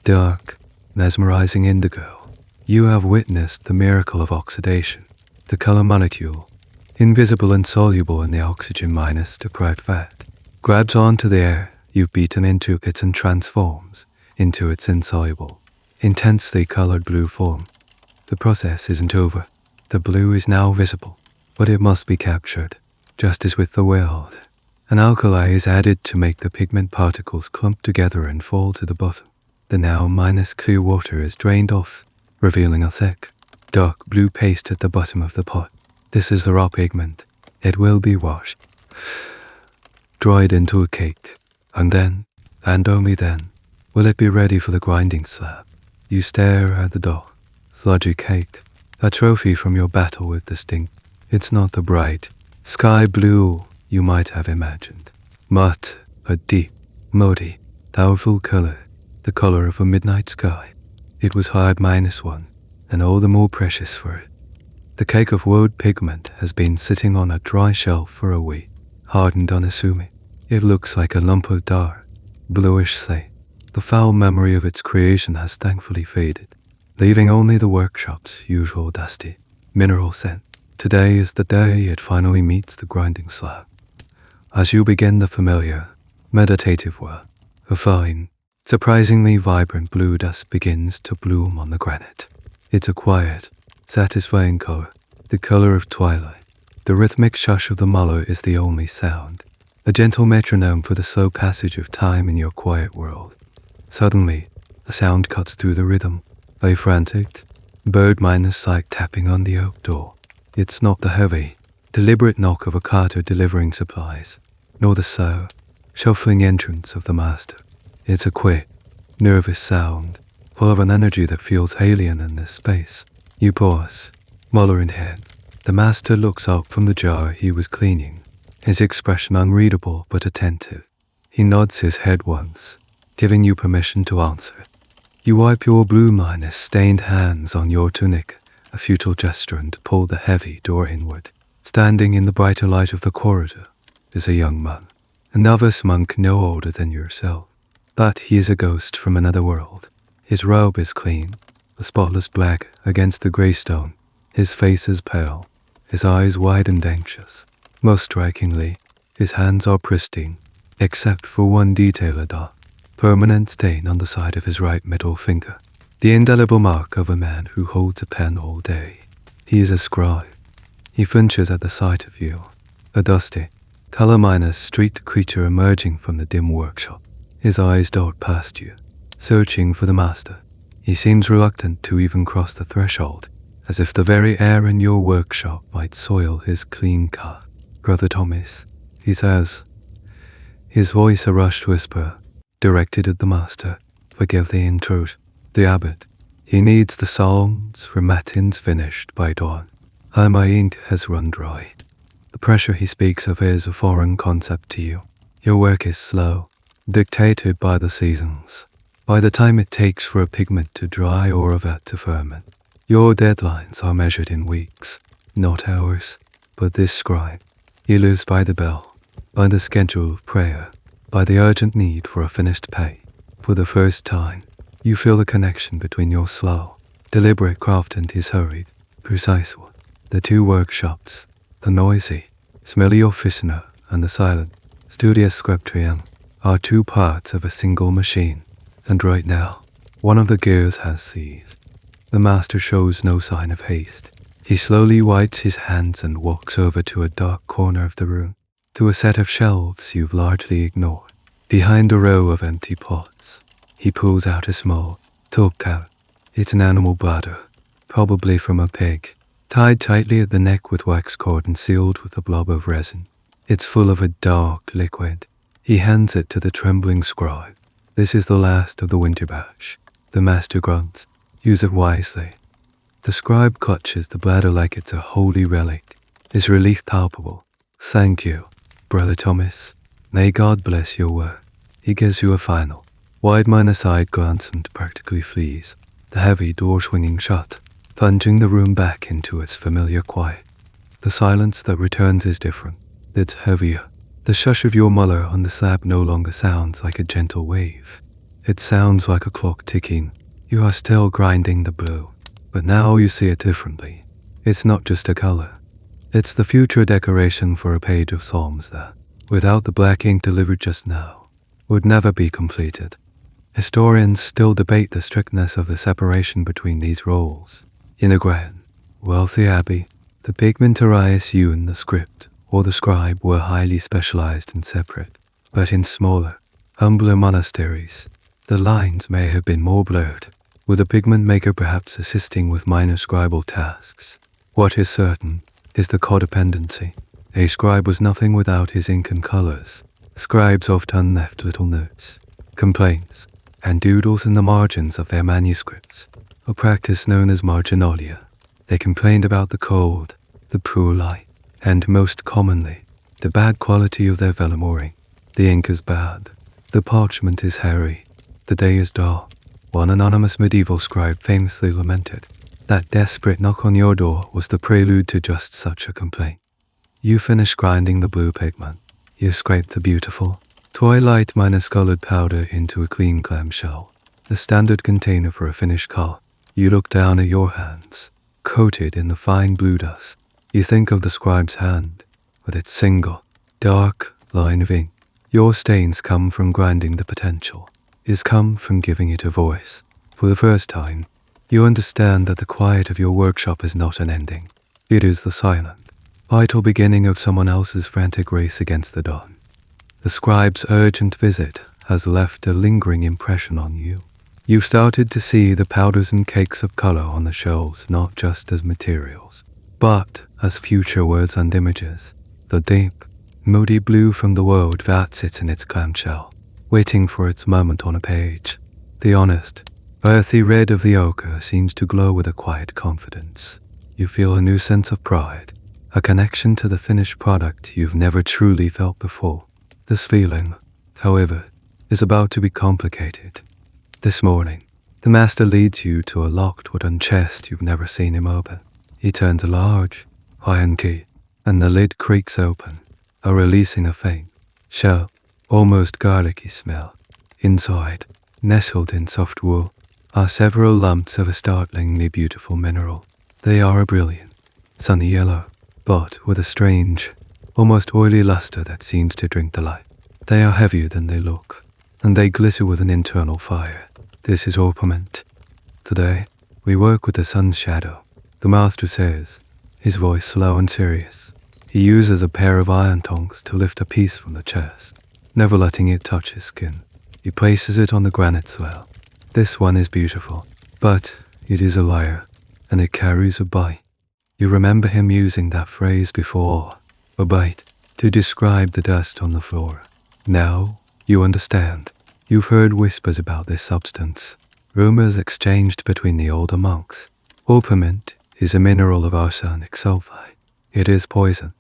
dark, mesmerizing indigo. You have witnessed the miracle of oxidation. The color molecule, invisible and soluble in the oxygen minus deprived fat, grabs onto the air you've beaten into it and transforms into its insoluble, intensely colored blue form. The process isn't over. The blue is now visible, but it must be captured, just as with the Woad. An alkali is added to make the pigment particles clump together and fall to the bottom. The now minus clear water is drained off, revealing a thick, dark blue paste at the bottom of the pot. This is the raw pigment. It will be washed, dried into a cake, and then, and only then, will it be ready for the grinding slab. You stare at the dark, sludgy cake, a trophy from your battle with the stink. It's not the bright, sky blue you might have imagined, but a deep, muddy, powerful color, the color of a midnight sky. It was hard -1, and all the more precious for it. The cake of Woad pigment has been sitting on a dry shelf for a week, hardened unassuming. It looks like a lump of dark, bluish slate. The foul memory of its creation has thankfully faded, leaving only the workshop's usual dusty, mineral scent. Today is the day it finally meets the grinding slab. As you begin the familiar, meditative work, a fine, surprisingly vibrant blue dust begins to bloom on the granite. It's a quiet, satisfying color, the color of twilight. The rhythmic shush of the muller is the only sound, a gentle metronome for the slow passage of time in your quiet world. Suddenly, a sound cuts through the rhythm, a frantic, bird-like tapping on the oak door. It's not the heavy, deliberate knock of a carter delivering supplies, nor the slow, shuffling entrance of the master. It's a quick, nervous sound, full of an energy that feels alien in this space. You pause, muller in hand. The master looks up from the jar he was cleaning, his expression unreadable but attentive. He nods his head once, giving you permission to answer. You wipe your blue-stained hands on your tunic, a futile gesture, and pull the heavy door inward. Standing in the brighter light of the corridor is a young monk, a novice monk no older than yourself. But he is a ghost from another world. His robe is clean, a spotless black against the grey stone. His face is pale, his eyes wide and anxious. Most strikingly, his hands are pristine, except for one detail, a dark, permanent stain on the side of his right middle finger, the indelible mark of a man who holds a pen all day. He is a scribe. He flinches at the sight of you, a dusty, color-minus street creature emerging from the dim workshop. His eyes dart past you, searching for the master. He seems reluctant to even cross the threshold, as if the very air in your workshop might soil his clean cut. "Brother Thomas," he says, his voice a rushed whisper, directed at the master. "Forgive the intrude. The abbot. He needs the psalms for matins finished by dawn. My ink has run dry." The pressure he speaks of is a foreign concept to you. Your work is slow, dictated by the seasons, by the time it takes for a pigment to dry or a vat to ferment. Your deadlines are measured in weeks, not hours. But this scribe, he lives by the bell, by the schedule of prayer, by the urgent need for a finished pay. For the first time, you feel the connection between your slow, deliberate craft and his hurried, precise one. The two workshops, the noisy, smelly officina and the silent, studious scriptorium, are two parts of a single machine, and right now, one of the gears has seized. The master shows no sign of haste. He slowly wipes his hands and walks over to a dark corner of the room, to a set of shelves you've largely ignored. Behind a row of empty pots, he pulls out a small, top cap. It's an animal bladder, probably from a pig, tied tightly at the neck with wax cord and sealed with a blob of resin. It's full of a dark liquid. He hands it to the trembling scribe. "This is the last of the winter batch." The master grunts. "Use it wisely." The scribe clutches the bladder like it's a holy relic, his relief palpable. "Thank you, Brother Thomas. May God bless your work." He gives you a final, wide-eyed glance and practically flees, the heavy door swinging shut, plunging the room back into its familiar quiet. The silence that returns is different. It's heavier. The shush of your muller on the slab no longer sounds like a gentle wave. It sounds like a clock ticking. You are still grinding the blue, but now you see it differently. It's not just a color. It's the future decoration for a page of Psalms that, without the black ink delivered just now, would never be completed. Historians still debate the strictness of the separation between these roles. In a grand, wealthy abbey, the pigmentarius and the script, or the scribe, were highly specialized and separate. But in smaller, humbler monasteries, the lines may have been more blurred, with a pigment maker perhaps assisting with minor scribal tasks. What is certain is the codependency. A scribe was nothing without his ink and colors. Scribes often left little notes, complaints, and doodles in the margins of their manuscripts, a practice known as marginalia. They complained about the cold, the poor light, and most commonly, the bad quality of their vellum. The ink is bad, the parchment is hairy, the day is dark. One anonymous medieval scribe famously lamented. That desperate knock on your door was the prelude to just such a complaint. You finish grinding the blue pigment. You scrape the beautiful, twilight minus-colored powder into a clean clamshell, the standard container for a finished color. You look down at your hands, coated in the fine blue dust. You think of the scribe's hand, with its single, dark line of ink. Your stains come from grinding the potential, is come from giving it a voice. For the first time, you understand that the quiet of your workshop is not an ending. It is the silent, vital beginning of someone else's frantic race against the dawn. The scribe's urgent visit has left a lingering impression on you. You've started to see the powders and cakes of color on the shelves not just as materials, but as future words and images. The deep, moody blue from the Woad that sits in its clamshell, waiting for its moment on a page. The honest, earthy red of the ochre seems to glow with a quiet confidence. You feel a new sense of pride, a connection to the finished product you've never truly felt before. This feeling, however, is about to be complicated. This morning, the master leads you to a locked wooden chest you've never seen him open. He turns a large, iron key, and the lid creaks open, releasing a faint, sharp, almost garlicky smell. Inside, nestled in soft wool, are several lumps of a startlingly beautiful mineral. They are a brilliant, sunny yellow, but with a strange, almost oily luster that seems to drink the light. They are heavier than they look, and they glitter with an internal fire. This is Orpiment. Today, we work with the sun's shadow, the master says, his voice slow and serious. He uses a pair of iron tongs to lift a piece from the chest, never letting it touch his skin. He places it on the granite swell. This one is beautiful, but it is a liar, and it carries a bite. You remember him using that phrase before, a bite, to describe the dust on the floor. Now, you understand. You've heard whispers about this substance, rumors exchanged between the older monks. Orpiment is a mineral of arsenic sulfide. It is poison.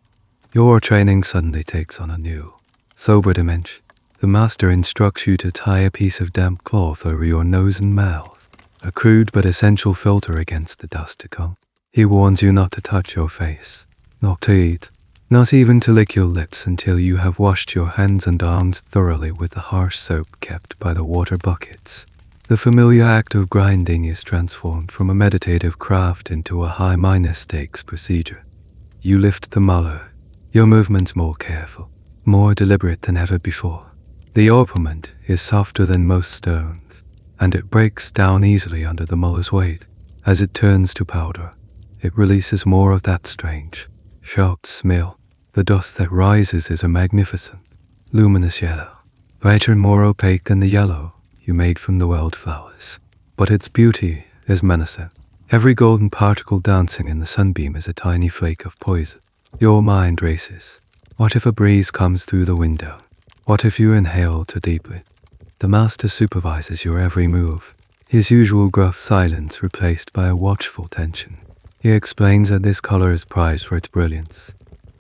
Your training suddenly takes on a new, sober dimension. The master instructs you to tie a piece of damp cloth over your nose and mouth, a crude but essential filter against the dust to come. He warns you not to touch your face, not to eat, not even to lick your lips until you have washed your hands and arms thoroughly with the harsh soap kept by the water buckets. The familiar act of grinding is transformed from a meditative craft into a high-minus stakes procedure. You lift the muller, your movements more careful, more deliberate than ever before. The orpiment is softer than most stones, and it breaks down easily under the muller's weight. As it turns to powder, it releases more of that strange, sharp smell. The dust that rises is a magnificent, luminous yellow, brighter and more opaque than the yellow you made from the wildflowers. But its beauty is menacing. Every golden particle dancing in the sunbeam is a tiny flake of poison. Your mind races. What if a breeze comes through the window? What if you inhale too deeply? The master supervises your every move, his usual gruff silence replaced by a watchful tension. He explains that this color is prized for its brilliance,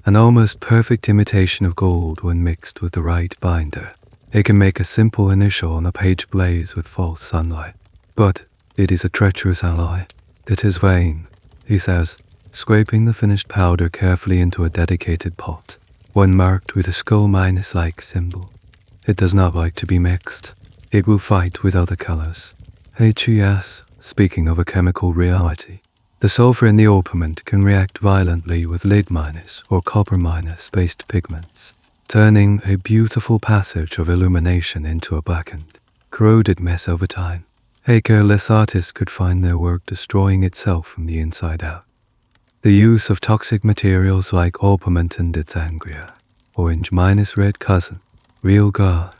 an almost perfect imitation of gold when mixed with the right binder. It can make a simple initial on a page blaze with false sunlight, but it is a treacherous alloy. It is vain, he says, scraping the finished powder carefully into a dedicated pot, one marked with a skull-like symbol. It does not like to be mixed. It will fight with other colors. HES, speaking of a chemical reality, The sulfur in the orpiment can react violently with lead minus or copper minus based pigments, turning a beautiful passage of illumination into a blackened, corroded mess over time. A careless artist could find their work destroying itself from the inside out. The use of toxic materials like Orpiment and its angria, orange minus red cousin, real Gall,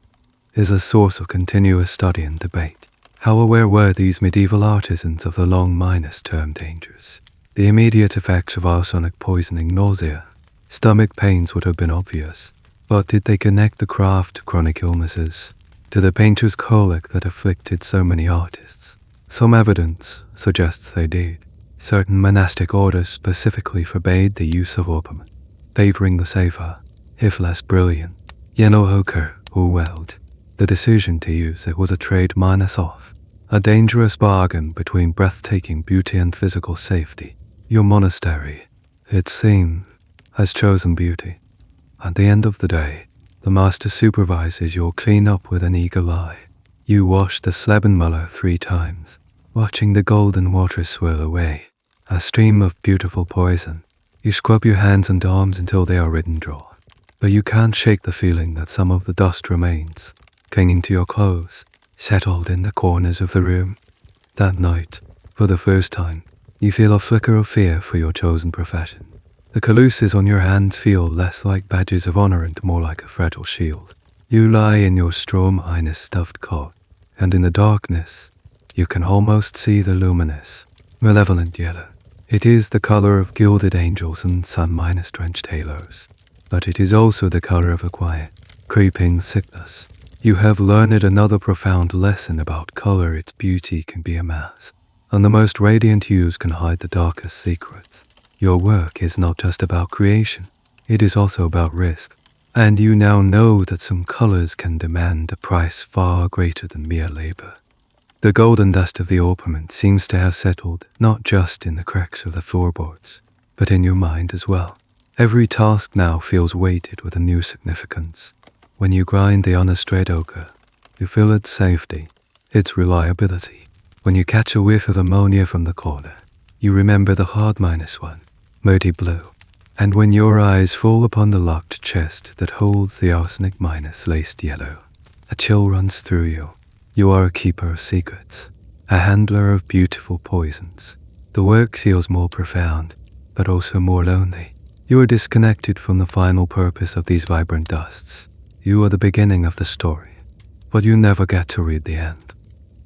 is a source of continuous study and debate. How aware were these medieval artisans of the long minus term dangers? The immediate effects of arsenic poisoning, nausea, stomach pains would have been obvious, but did they connect the craft to chronic illnesses, to the painter's colic that afflicted so many artists? Some evidence suggests they did. Certain monastic orders specifically forbade the use of orpiment, favoring the safer, if less brilliant, yellow ochre or weld. The decision to use it was a trade minus off, a dangerous bargain between breathtaking beauty and physical safety. Your monastery, it seems, has chosen beauty. At the end of the day, the master supervises your clean-up with an eagle eye. You wash the Slebenmuller 3 times, watching the golden water swirl away, a stream of beautiful poison. You scrub your hands and arms until they are ridden dry, but you can't shake the feeling that some of the dust remains, clinging to your clothes, settled in the corners of the room. That night, for the first time, you feel a flicker of fear for your chosen profession. The caluses on your hands feel less like badges of honor and more like a fragile shield. You lie in your Strom eines stuffed cot, and in the darkness, you can almost see the luminous, malevolent yellow. It is the color of gilded angels and sun-minus-drenched halos, but it is also the color of a quiet, creeping sickness. You have learned another profound lesson about color. Its beauty can be a mask, and the most radiant hues can hide the darkest secrets. Your work is not just about creation, it is also about risk, and you now know that some colors can demand a price far greater than mere labor. The golden dust of the orpiment seems to have settled not just in the cracks of the floorboards, but in your mind as well. Every task now feels weighted with a new significance. When you grind the honest red ochre, you feel its safety, its reliability. When you catch a whiff of ammonia from the corner, you remember the hard -1, murky blue. And when your eyes fall upon the locked chest that holds the arsenic minus laced yellow, a chill runs through you. You are a keeper of secrets, a handler of beautiful poisons. The work feels more profound, but also more lonely. You are disconnected from the final purpose of these vibrant dusts. You are the beginning of the story, but you never get to read the end.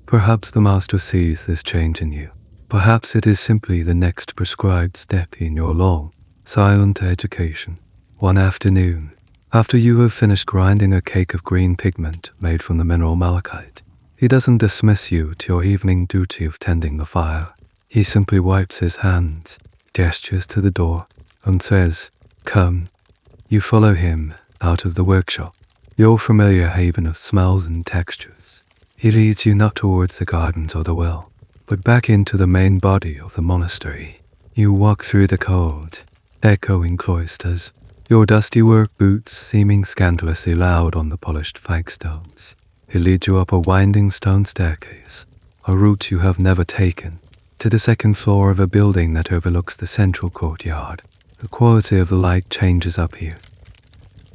Perhaps the master sees this change in you. Perhaps it is simply the next prescribed step in your long, silent education. One afternoon, after you have finished grinding a cake of green pigment made from the mineral malachite, he doesn't dismiss you to your evening duty of tending the fire. He simply wipes his hands, gestures to the door, and says, "Come." You follow him out of the workshop, your familiar haven of smells and textures. He leads you not towards the gardens or the well, but back into the main body of the monastery. You walk through the cold, echoing cloisters, your dusty work boots seeming scandalously loud on the polished flagstones. He leads you up a winding stone staircase, a route you have never taken, to the second floor of a building that overlooks the central courtyard. The quality of the light changes up here.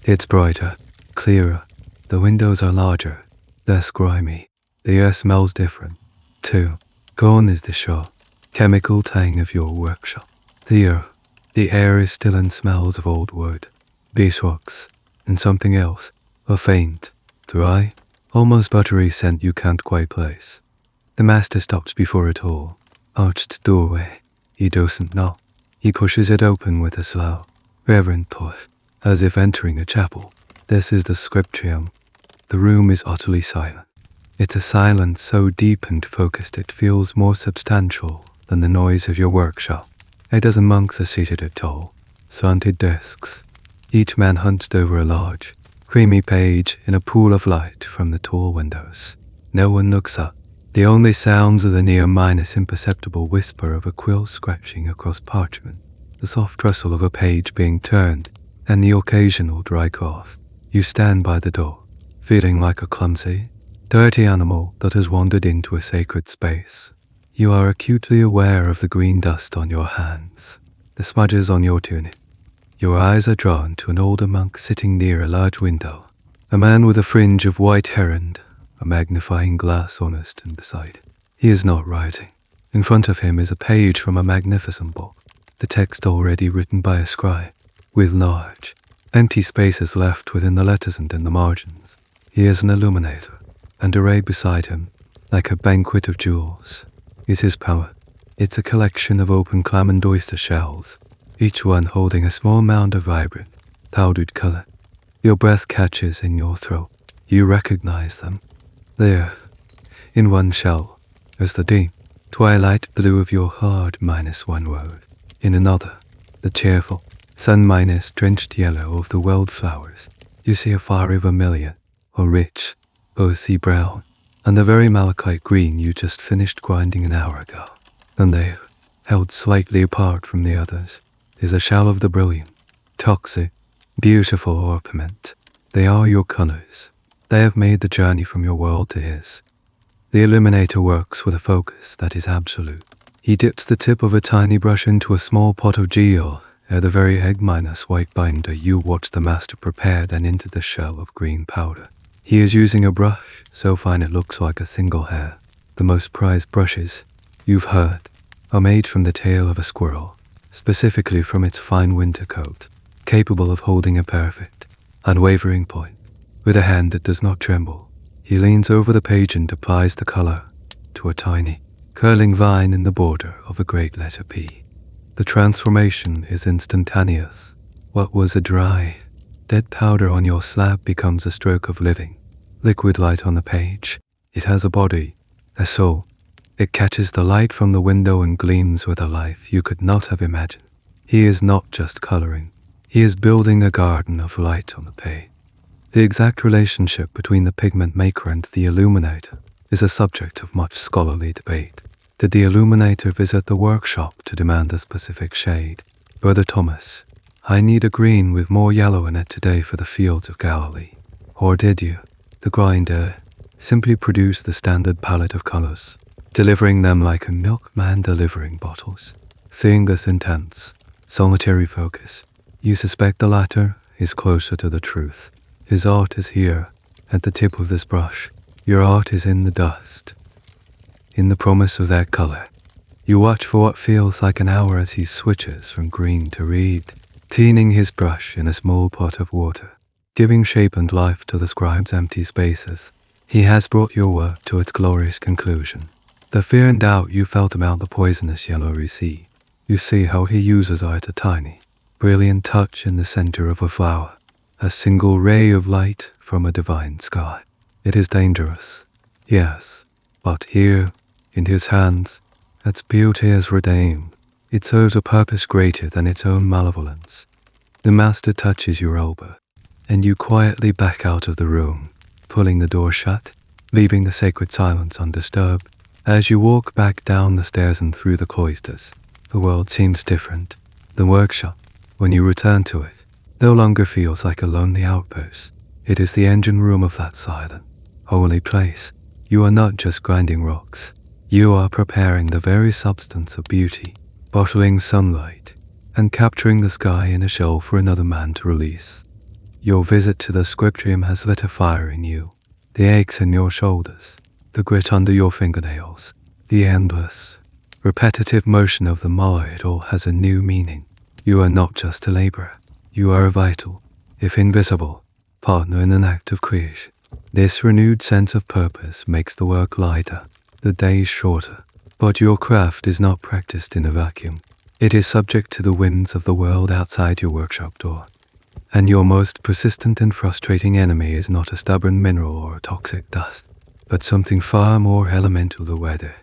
It's brighter, clearer, the windows are larger, less grimy. The air smells different, too. Gone is the sharp, chemical tang of your workshop. Here, the air is still and smells of old wood, beeswax, and something else, a faint, dry, almost buttery scent you can't quite place. The master stops before it all, arched doorway. He doesn't knock. He pushes it open with a slow, reverent push, as if entering a chapel. This is the scriptorium. The room is utterly silent. It's a silence so deep and focused it feels more substantial than the noise of your workshop. A dozen monks are seated at tall, slanted desks, each man hunched over a large, creamy page in a pool of light from the tall windows. No one looks up. The only sounds are the near-minus imperceptible whisper of a quill scratching across parchment, the soft rustle of a page being turned, and the occasional dry cough. You stand by the door, feeling like a clumsy, dirty animal that has wandered into a sacred space. You are acutely aware of the green dust on your hands, the smudges on your tunic. Your eyes are drawn to an older monk sitting near a large window, a man with a fringe of white hair and a magnifying glass on his stand beside. He is not writing. In front of him is a page from a magnificent book, the text already written by a scribe, with large, empty spaces left within the letters and in the margins. He is an illuminator, and arrayed beside him, like a banquet of jewels, is his power. It's a collection of open clam and oyster shells, each one holding a small mound of vibrant, powdered color. Your breath catches in your throat. You recognize them. There, in one shell, is the deep, twilight blue of your heart -1 word. In another, the cheerful, sun-drenched yellow of the wildflowers. You see a fiery vermilion, or rich, earthy brown, and the very malachite green you just finished grinding an hour ago. And there, held slightly apart from the others, is a shell of the brilliant, toxic, beautiful orpiment. They are your colors. They have made the journey from your world to his. The illuminator works with a focus that is absolute. He dips the tip of a tiny brush into a small pot of Gall, ere the very egg-white binder you watch the master prepare then into the shell of green powder. He is using a brush so fine it looks like a single hair. The most prized brushes, you've heard, are made from the tail of a squirrel, specifically from its fine winter coat, capable of holding a perfect, unwavering point. With a hand that does not tremble, he leans over the page and applies the color to a tiny, curling vine in the border of a great letter P. The transformation is instantaneous. What was a dry, dead powder on your slab becomes a stroke of living, liquid light on the page. It has a body, a soul. It catches the light from the window and gleams with a life you could not have imagined. He is not just coloring. He is building a garden of light on the page. The exact relationship between the pigment maker and the illuminator is a subject of much scholarly debate. Did the illuminator visit the workshop to demand a specific shade? Brother Thomas, I need a green with more yellow in it today for the fields of Galilee. Or did you, the grinder, simply produce the standard palette of colors, delivering them like a milkman delivering bottles? Seeing this intense, solitary focus, you suspect the latter is closer to the truth. His art is here, at the tip of this brush. Your art is in the dust, in the promise of that color. You watch for what feels like an hour as he switches from green to red, cleaning his brush in a small pot of water, giving shape and life to the scribe's empty spaces. He has brought your work to its glorious conclusion. The fear and doubt you felt about the poisonous yellow recede. You see how he uses it, a tiny, brilliant touch in the center of a flower, a single ray of light from a divine sky. It is dangerous, yes, but here, in his hands, its beauty is redeemed. It serves a purpose greater than its own malevolence. The master touches your elbow, and you quietly back out of the room, pulling the door shut, leaving the sacred silence undisturbed. As you walk back down the stairs and through the cloisters, the world seems different. The workshop, when you return to it, no longer feels like a lonely outpost. It is the engine room of that silent, holy place. You are not just grinding rocks. You are preparing the very substance of beauty, bottling sunlight, and capturing the sky in a shell for another man to release. Your visit to the scriptorium has lit a fire in you. The aches in your shoulders, the grit under your fingernails, the endless, repetitive motion of the maw, it all has a new meaning. You are not just a laborer. You are a vital, if invisible, partner in an act of creation. This renewed sense of purpose makes the work lighter, the days shorter. But your craft is not practiced in a vacuum. It is subject to the winds of the world outside your workshop door. And your most persistent and frustrating enemy is not a stubborn mineral or a toxic dust, but something far more elemental, the weather.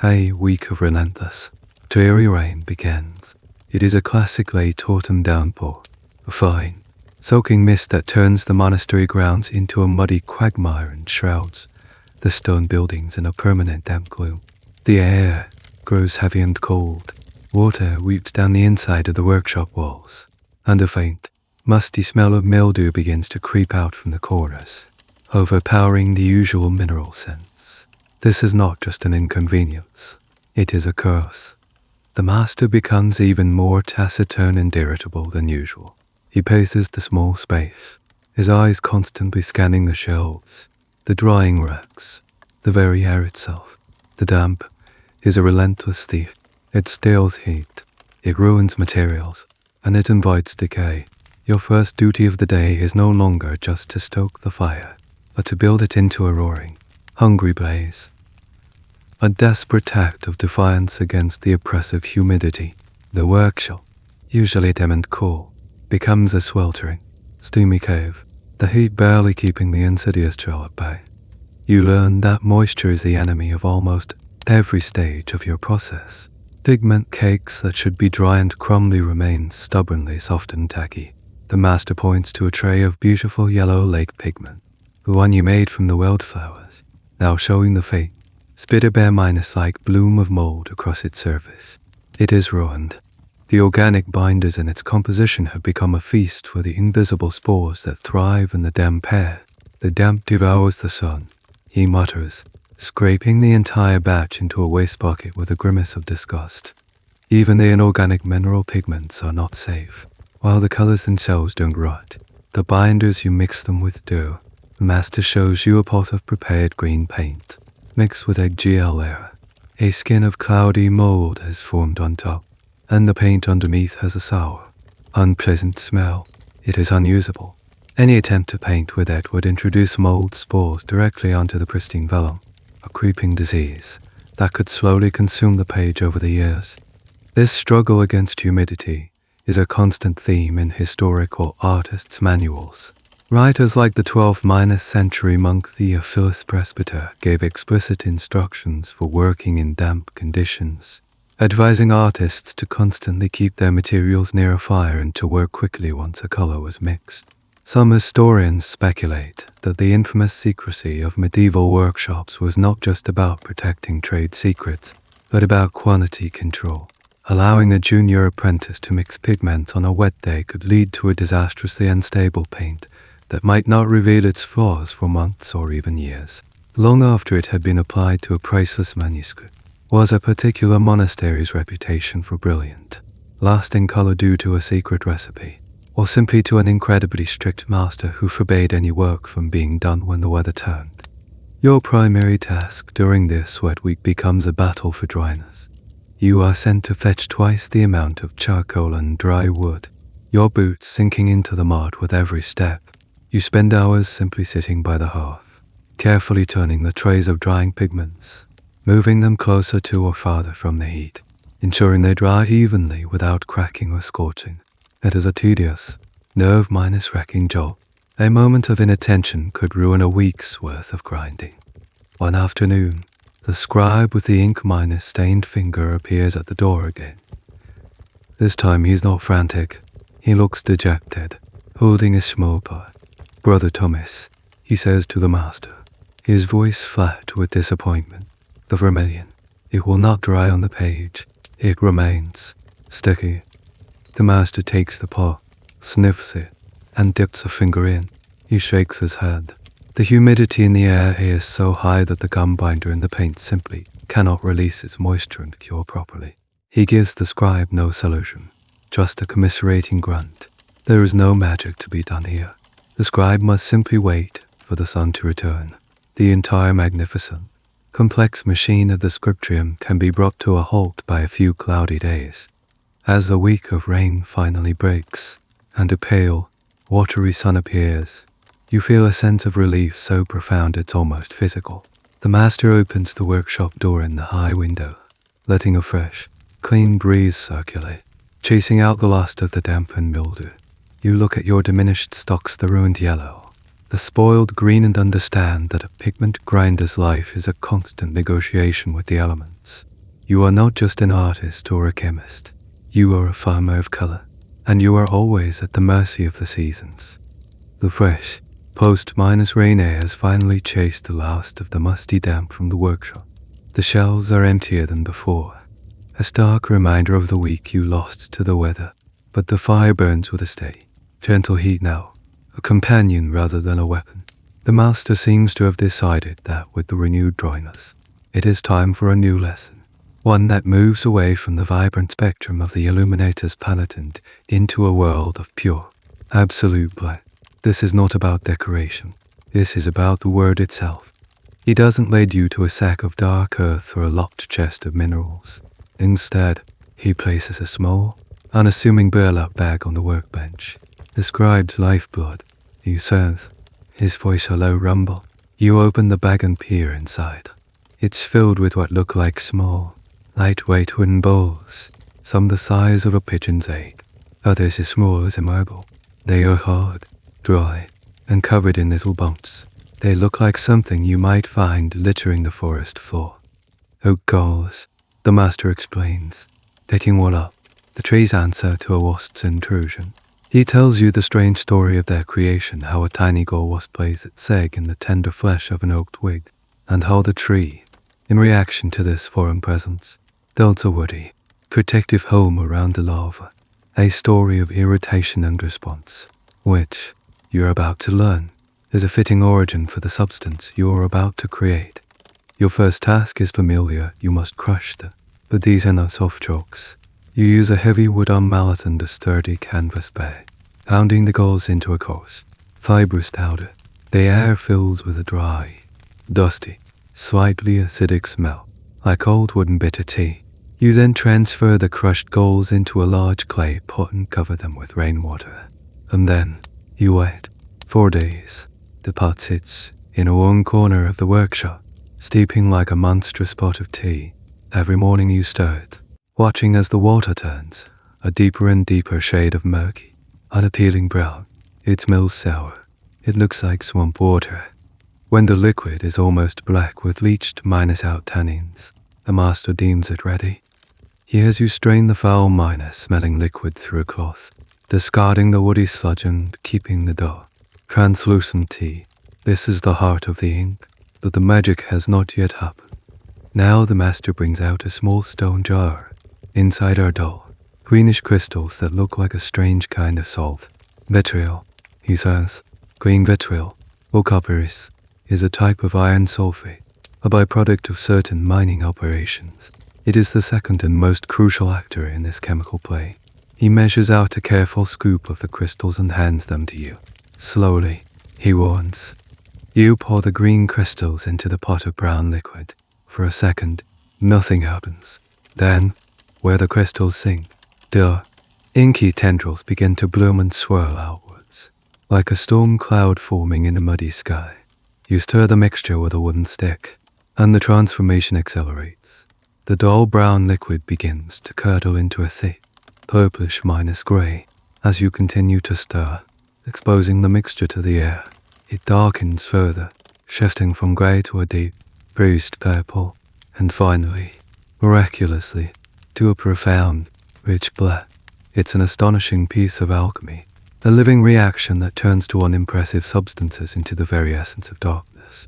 A week of relentless, dreary rain begins. It is a classic late autumn downpour, a fine, soaking mist that turns the monastery grounds into a muddy quagmire and shrouds the stone buildings in a permanent damp gloom. The air grows heavy and cold. Water weeps down the inside of the workshop walls, and a faint, musty smell of mildew begins to creep out from the corners, overpowering the usual mineral scents. This is not just an inconvenience. It is a curse. The master becomes even more taciturn and irritable than usual. He paces the small space, his eyes constantly scanning the shelves, the drying racks, the very air itself. The damp is a relentless thief. It steals heat, it ruins materials, and it invites decay. Your first duty of the day is no longer just to stoke the fire, but to build it into a roaring, hungry blaze. A desperate act of defiance against the oppressive humidity. The workshop, usually dim and cool, becomes a sweltering, steamy cave, the heat barely keeping the insidious chill at bay. You learn that moisture is the enemy of almost every stage of your process. Pigment cakes that should be dry and crumbly remain stubbornly soft and tacky. The master points to a tray of beautiful yellow lake pigment, the one you made from the wildflowers, now showing the faint, spider-bare-like bloom of mold across its surface. It is ruined. The organic binders in its composition have become a feast for the invisible spores that thrive in the damp air. The damp devours the sun, he mutters, scraping the entire batch into a waste bucket with a grimace of disgust. Even the inorganic mineral pigments are not safe. While the colors themselves don't rot, the binders you mix them with do. The master shows you a pot of prepared green paint, mixed with a Gall layer. A skin of cloudy mold has formed on top, and the paint underneath has a sour, unpleasant smell. It is unusable. Any attempt to paint with it would introduce mold spores directly onto the pristine vellum, a creeping disease that could slowly consume the page over the years. This struggle against humidity is a constant theme in historical artists' manuals. Writers like the 12th century monk Theophilus Presbyter gave explicit instructions for working in damp conditions, advising artists to constantly keep their materials near a fire and to work quickly once a color was mixed. Some historians speculate that the infamous secrecy of medieval workshops was not just about protecting trade secrets, but about quantity control. Allowing a junior apprentice to mix pigments on a wet day could lead to a disastrously unstable paint that might not reveal its flaws for months or even years. Long after it had been applied to a priceless manuscript, was a particular monastery's reputation for brilliant, lasting color due to a secret recipe, or simply to an incredibly strict master who forbade any work from being done when the weather turned. Your primary task during this wet week becomes a battle for dryness. You are sent to fetch twice the amount of charcoal and dry wood, your boots sinking into the mud with every step. You spend hours simply sitting by the hearth, carefully turning the trays of drying pigments, moving them closer to or farther from the heat, ensuring they dry evenly without cracking or scorching. It is a tedious, nerve-wracking job. A moment of inattention could ruin a week's worth of grinding. One afternoon, the scribe with the ink-stained finger appears at the door again. This time he's not frantic. He looks dejected, holding a small pot. "Brother Thomas," he says to the master, his voice flat with disappointment. "The vermilion, it will not dry on the page. It remains sticky." The master takes the pot, sniffs it, and dips a finger in. He shakes his head. The humidity in the air is so high that the gum binder in the paint simply cannot release its moisture and cure properly. He gives the scribe no solution, just a commiserating grunt. There is no magic to be done here. The scribe must simply wait for the sun to return. The entire magnificent, complex machine of the scriptorium can be brought to a halt by a few cloudy days. As the week of rain finally breaks, and a pale, watery sun appears, you feel a sense of relief so profound it's almost physical. The master opens the workshop door in the high window, letting a fresh, clean breeze circulate, chasing out the last of the damp and mildew. You look at your diminished stocks, the ruined yellow, the spoiled green, and understand that a pigment grinder's life is a constant negotiation with the elements. You are not just an artist or a chemist. You are a farmer of color, and you are always at the mercy of the seasons. The fresh, post-rain air has finally chased the last of the musty damp from the workshop. The shelves are emptier than before, a stark reminder of the week you lost to the weather, but the fire burns with a steady, gentle heat now, a companion rather than a weapon. The master seems to have decided that with the renewed dryness, it is time for a new lesson. one that moves away from the vibrant spectrum of the illuminator's palette and into a world of pure, absolute black. This is not about decoration. This is about the word itself. He doesn't lead you to a sack of dark earth or a locked chest of minerals. Instead, he places a small, unassuming burlap bag on the workbench. The scribe's lifeblood, he says, his voice a low rumble. You open the bag and peer inside. It's filled with what look like small, lightweight wooden bowls, some the size of a pigeon's egg, others as small as a marble. They are hard, dry, and covered in little bumps. They look like something you might find littering the forest floor. Oak galls, the master explains, taking one up, the tree's answer to a wasp's intrusion. He tells you the strange story of their creation, how a tiny gall wasp lays its egg in the tender flesh of an oak twig, and how the tree, in reaction to this foreign presence, builds a woody, protective home around the larva, a story of irritation and response, which, you're about to learn, is a fitting origin for the substance you are about to create. Your first task is familiar, you must crush them, but these are not soft chalks. You use a heavy wooden mallet and a sturdy canvas bag, pounding the galls into a coarse, fibrous powder. The air fills with a dry, dusty, slightly acidic smell, like old wooden bitter tea. You then transfer the crushed galls into a large clay pot and cover them with rainwater. And then, you wait. 4 days. The pot sits in a warm corner of the workshop, steeping like a monstrous pot of tea. Every morning you stir it, watching as the water turns, a deeper and deeper shade of murky, unappealing brown. It smells sour. It looks like swamp water. When the liquid is almost black with leached out tannins, the master deems it ready. He has you strain the foul smelling liquid through a cloth, discarding the woody sludge and keeping the dough. Translucent tea. This is the heart of the ink, but the magic has not yet happened. Now the master brings out a small stone jar. Inside are dull, greenish crystals that look like a strange kind of salt. Vitriol, he says. Green vitriol, or copperas, is a type of iron sulfate, a byproduct of certain mining operations. It is the second and most crucial actor in this chemical play. He measures out a careful scoop of the crystals and hands them to you. Slowly, he warns. You pour the green crystals into the pot of brown liquid. For a second, nothing happens. Then, where the crystals sink, inky tendrils begin to bloom and swirl outwards, like a storm cloud forming in a muddy sky. You stir the mixture with a wooden stick, and the transformation accelerates. The dull brown liquid begins to curdle into a thick, purplish grey as you continue to stir, exposing the mixture to the air. It darkens further, shifting from grey to a deep, bruised purple, and finally, miraculously, to a profound, rich black. It's an astonishing piece of alchemy, a living reaction that turns two unimpressive substances into the very essence of darkness.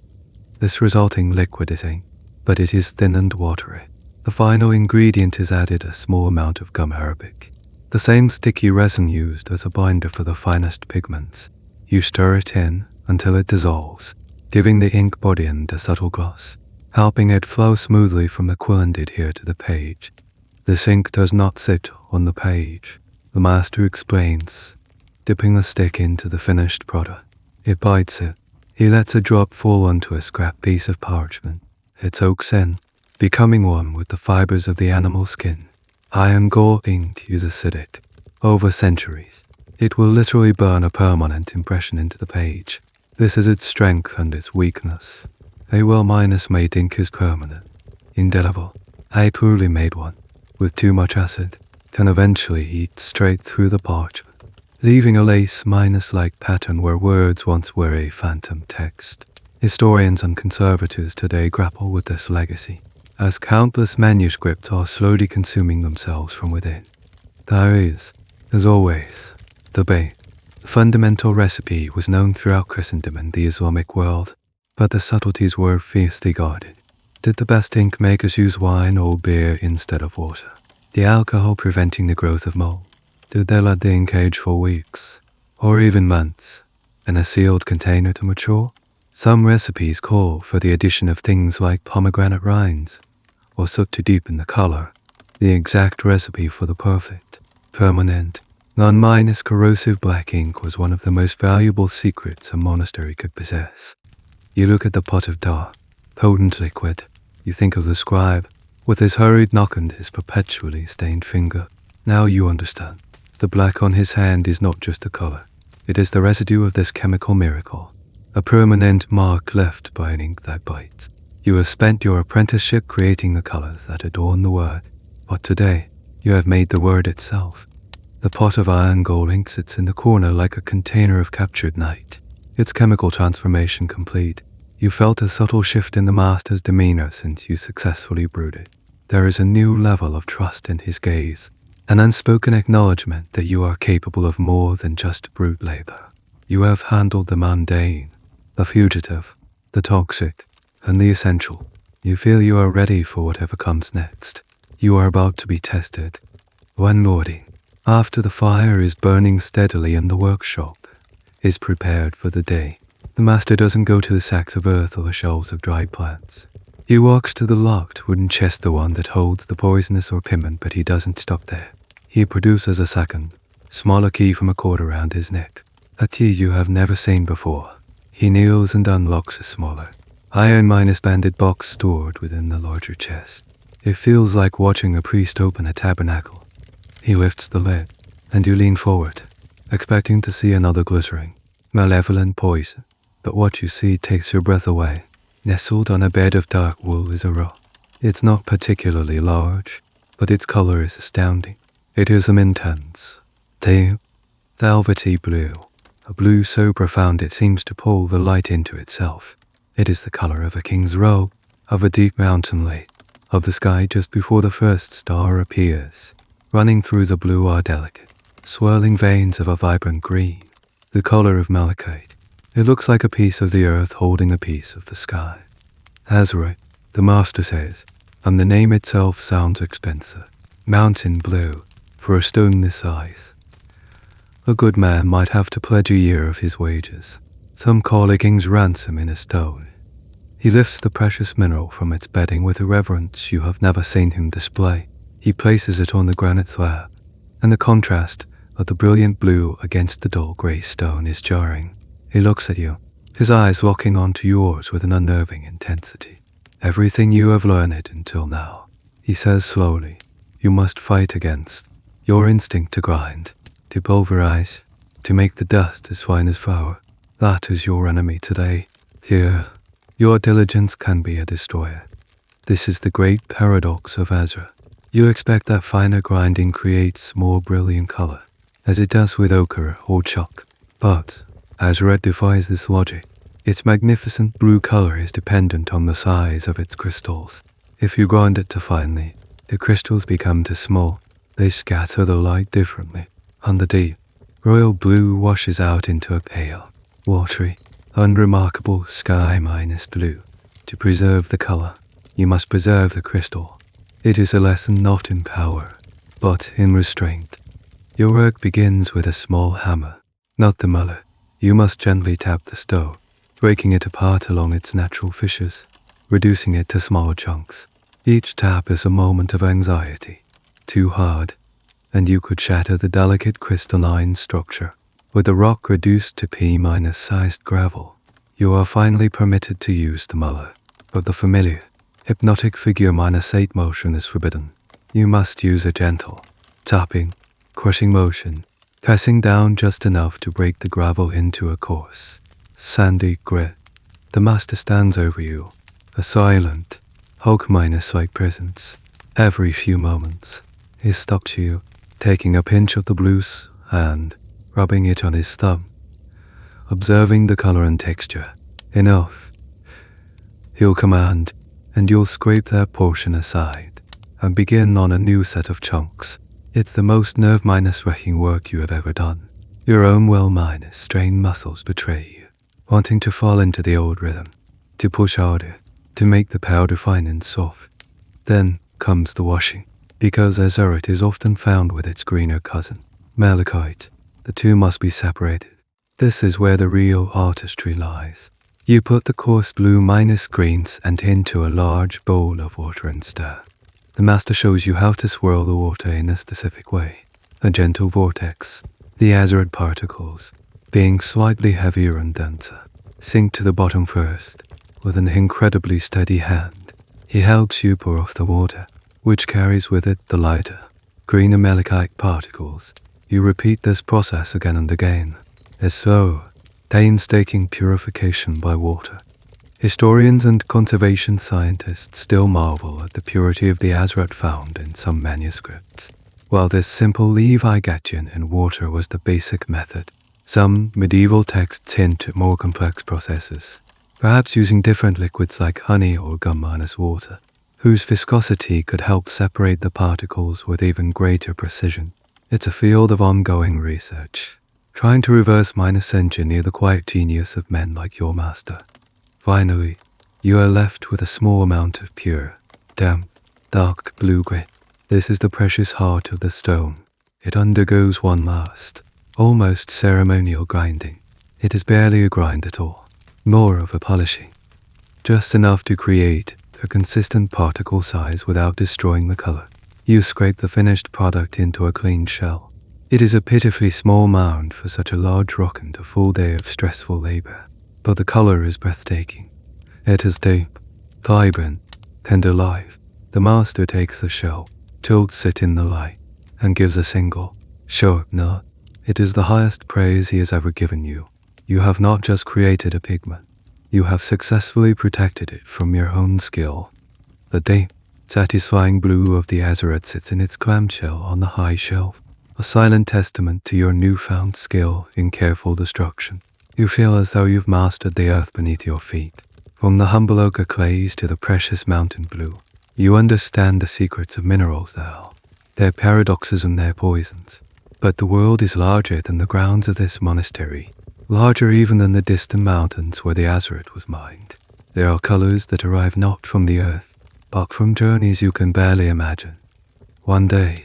This resulting liquid is ink, but it is thin and watery. The final ingredient is added a small amount of gum arabic, the same sticky resin used as a binder for the finest pigments. You stir it in until it dissolves, giving the ink body and a subtle gloss, helping it flow smoothly from the quill and adhere to the page. This ink does not sit on the page, the master explains, dipping the stick into the finished product. It bites it. He lets a drop fall onto a scrap piece of parchment. It soaks in, becoming one with the fibers of the animal skin. Iron Gall ink is acidic. Over centuries, it will literally burn a permanent impression into the page. This is its strength and its weakness. A well-made ink is permanent, indelible. A poorly made one, with too much acid, can eventually eat straight through the parchment, leaving a lace-like pattern where words once were a phantom text. Historians and conservators today grapple with this legacy, as countless manuscripts are slowly consuming themselves from within. There is, as always, debate. The fundamental recipe was known throughout Christendom and the Islamic world, but the subtleties were fiercely guarded. Did the best ink makers use wine or beer instead of water? The alcohol preventing the growth of mold? Did they let the ink age for weeks, or even months, in a sealed container to mature? Some recipes call for the addition of things like pomegranate rinds, or soot to deepen the color. The exact recipe for the perfect, permanent, non-corrosive black ink was one of the most valuable secrets a monastery could possess. You look at the pot of dark, potent liquid. You think of the scribe, with his hurried knock and his perpetually stained finger. Now you understand. The black on his hand is not just a color. It is the residue of this chemical miracle, a permanent mark left by an ink that bites. You have spent your apprenticeship creating the colors that adorn the word, but today you have made the word itself. The pot of iron Gall ink sits in the corner like a container of captured night, its chemical transformation complete. You felt a subtle shift in the master's demeanor since you successfully brewed it. There is a new level of trust in his gaze, an unspoken acknowledgement that you are capable of more than just brute labor. You have handled the mundane, the fugitive, the toxic, and the essential. You feel you are ready for whatever comes next. You are about to be tested. One morning, after the fire is burning steadily in the workshop, is prepared for the day. The master doesn't go to the sacks of earth or the shelves of dried plants. He walks to the locked wooden chest, the one that holds the poisonous Orpiment, but he doesn't stop there. He produces a second, smaller key from a cord around his neck, a key you have never seen before. He kneels and unlocks a smaller, iron-banded box stored within the larger chest. It feels like watching a priest open a tabernacle. He lifts the lid, and you lean forward, expecting to see another glittering, malevolent poison. But what you see takes your breath away. Nestled on a bed of dark wool is a rock. It's not particularly large, but its color is astounding. It is an intense, deep, velvety blue, a blue so profound it seems to pull the light into itself. It is the color of a king's robe, of a deep mountain lake, of the sky just before the first star appears. Running through the blue are delicate, swirling veins of a vibrant green, the color of malachite. It looks like a piece of the earth holding a piece of the sky. Azurite, the master says, and the name itself sounds expensive. Mountain blue, for a stone this size. A good man might have to pledge a year of his wages. Some call a king's ransom in a stone. He lifts the precious mineral from its bedding with a reverence you have never seen him display. He places it on the granite slab, and the contrast of the brilliant blue against the dull grey stone is jarring. He looks at you, his eyes locking onto yours with an unnerving intensity. Everything you have learned until now, he says slowly, you must fight against. Your instinct to grind, to pulverize, to make the dust as fine as flour. That is your enemy today. Here, your diligence can be a destroyer. This is the great paradox of Azra. You expect that finer grinding creates more brilliant color, as it does with ochre or chalk. But Azra defies this logic. Its magnificent blue color is dependent on the size of its crystals. If you grind it too finely, the crystals become too small. They scatter the light differently, and the deep, royal blue washes out into a pale, watery, unremarkable sky-blue. To preserve the color, you must preserve the crystal. It is a lesson not in power, but in restraint. Your work begins with a small hammer, not the mallet. You must gently tap the stone, breaking it apart along its natural fissures, reducing it to smaller chunks. Each tap is a moment of anxiety. Too hard, and you could shatter the delicate crystalline structure. With the rock reduced to P-sized gravel, you are finally permitted to use the mallet, but the familiar, hypnotic figure -8 motion is forbidden. You must use a gentle, tapping, crushing motion, pressing down just enough to break the gravel into a coarse, sandy grit. The master stands over you, a silent, Hulk-like presence. Every few moments, he stalks you, taking a pinch of the blue and rubbing it on his thumb, observing the color and texture. Enough. He'll command, and you'll scrape that portion aside, and begin on a new set of chunks. It's the most nerve-wracking work you have ever done. Your own strained muscles betray you, wanting to fall into the old rhythm, to push harder, to make the powder fine and soft. Then comes the washing, because azurite is often found with its greener cousin, malachite. The two must be separated. This is where the real artistry lies. You put the coarse blue -greens and into a large bowl of water and stir. The master shows you how to swirl the water in a specific way. A gentle vortex. The azurite particles, being slightly heavier and denser, sink to the bottom first. With an incredibly steady hand, he helps you pour off the water, which carries with it the lighter, greener malachite particles. You repeat this process again and again. A slow, painstaking purification by water. Historians and conservation scientists still marvel at the purity of the azurite found in some manuscripts. While this simple levigattion in water was the basic method, some medieval texts hint at more complex processes, perhaps using different liquids like honey or gum minus water, whose viscosity could help separate the particles with even greater precision. It's a field of ongoing research, trying to reverse minus engineer the quiet genius of men like your master. Finally, you are left with a small amount of pure, damp, dark blue grit. This is the precious heart of the stone. It undergoes one last, almost ceremonial grinding. It is barely a grind at all, more of a polishing. Just enough to create a consistent particle size without destroying the color. You scrape the finished product into a clean shell. It is a pitifully small mound for such a large rock and a full day of stressful labor. But the color is breathtaking. It is deep, vibrant, and alive. The master takes the shell, tilts it in the light, and gives a single, sharp nod. It is the highest praise he has ever given you. You have not just created a pigment, you have successfully protected it from your own skill. The deep, satisfying blue of the azurite sits in its clamshell on the high shelf, a silent testament to your newfound skill in careful destruction. You feel as though you've mastered the earth beneath your feet. From the humble ochre clays to the precious mountain blue, you understand the secrets of minerals now, their paradoxes and their poisons. But the world is larger than the grounds of this monastery, larger even than the distant mountains where the azurite was mined. There are colors that arrive not from the earth, but from journeys you can barely imagine. One day,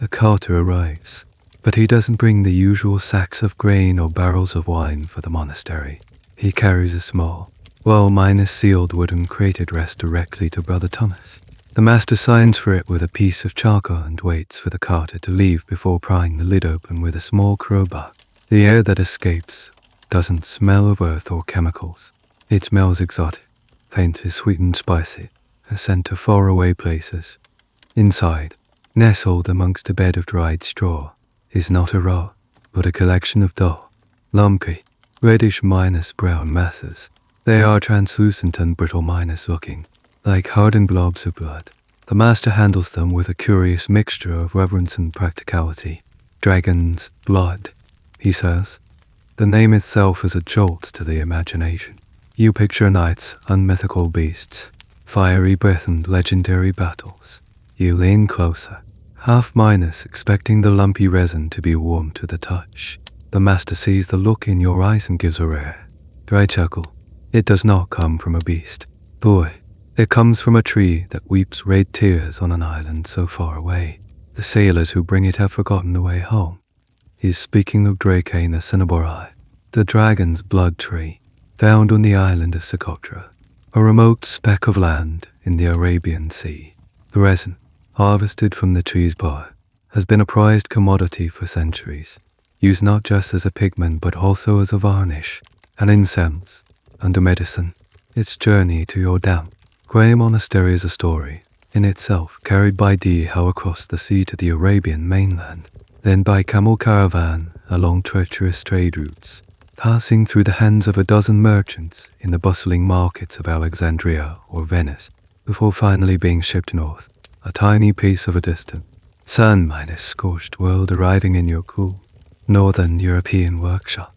a carter arrives, but he doesn't bring the usual sacks of grain or barrels of wine for the monastery. He carries a small, well-sealed wooden crate addressed directly to Brother Thomas. The master signs for it with a piece of charcoal and waits for the carter to leave before prying the lid open with a small crowbar. The air that escapes doesn't smell of earth or chemicals. It smells exotic, faintly sweet and spicy, a scent of faraway places. Inside, nestled amongst a bed of dried straw, is not a rock, but a collection of dull, lumpy, reddish minus brown masses. They are translucent and brittle minus looking, like hardened blobs of blood. The master handles them with a curious mixture of reverence and practicality. Dragon's blood, he says. The name itself is a jolt to the imagination. You picture knights, unmythical beasts, fiery breath and legendary battles. You lean closer, half minus expecting the lumpy resin to be warm to the touch. The master sees the look in your eyes and gives a rare, dry chuckle. It does not come from a beast, boy. It comes from a tree that weeps red tears on an island so far away. The sailors who bring it have forgotten the way home. He is speaking of Dracana cinnabori, the dragon's blood tree, found on the island of Socotra, a remote speck of land in the Arabian Sea. The resin, harvested from the tree's bark, has been a prized commodity for centuries, used not just as a pigment but also as a varnish, an incense, and a medicine. Its journey to your damp, grey monastery is a story in itself, carried by How across the sea to the Arabian mainland, then by camel caravan along treacherous trade routes, passing through the hands of a dozen merchants in the bustling markets of Alexandria or Venice, before finally being shipped north, a tiny piece of a distant, sun-scorched world arriving in your cool, northern European workshop.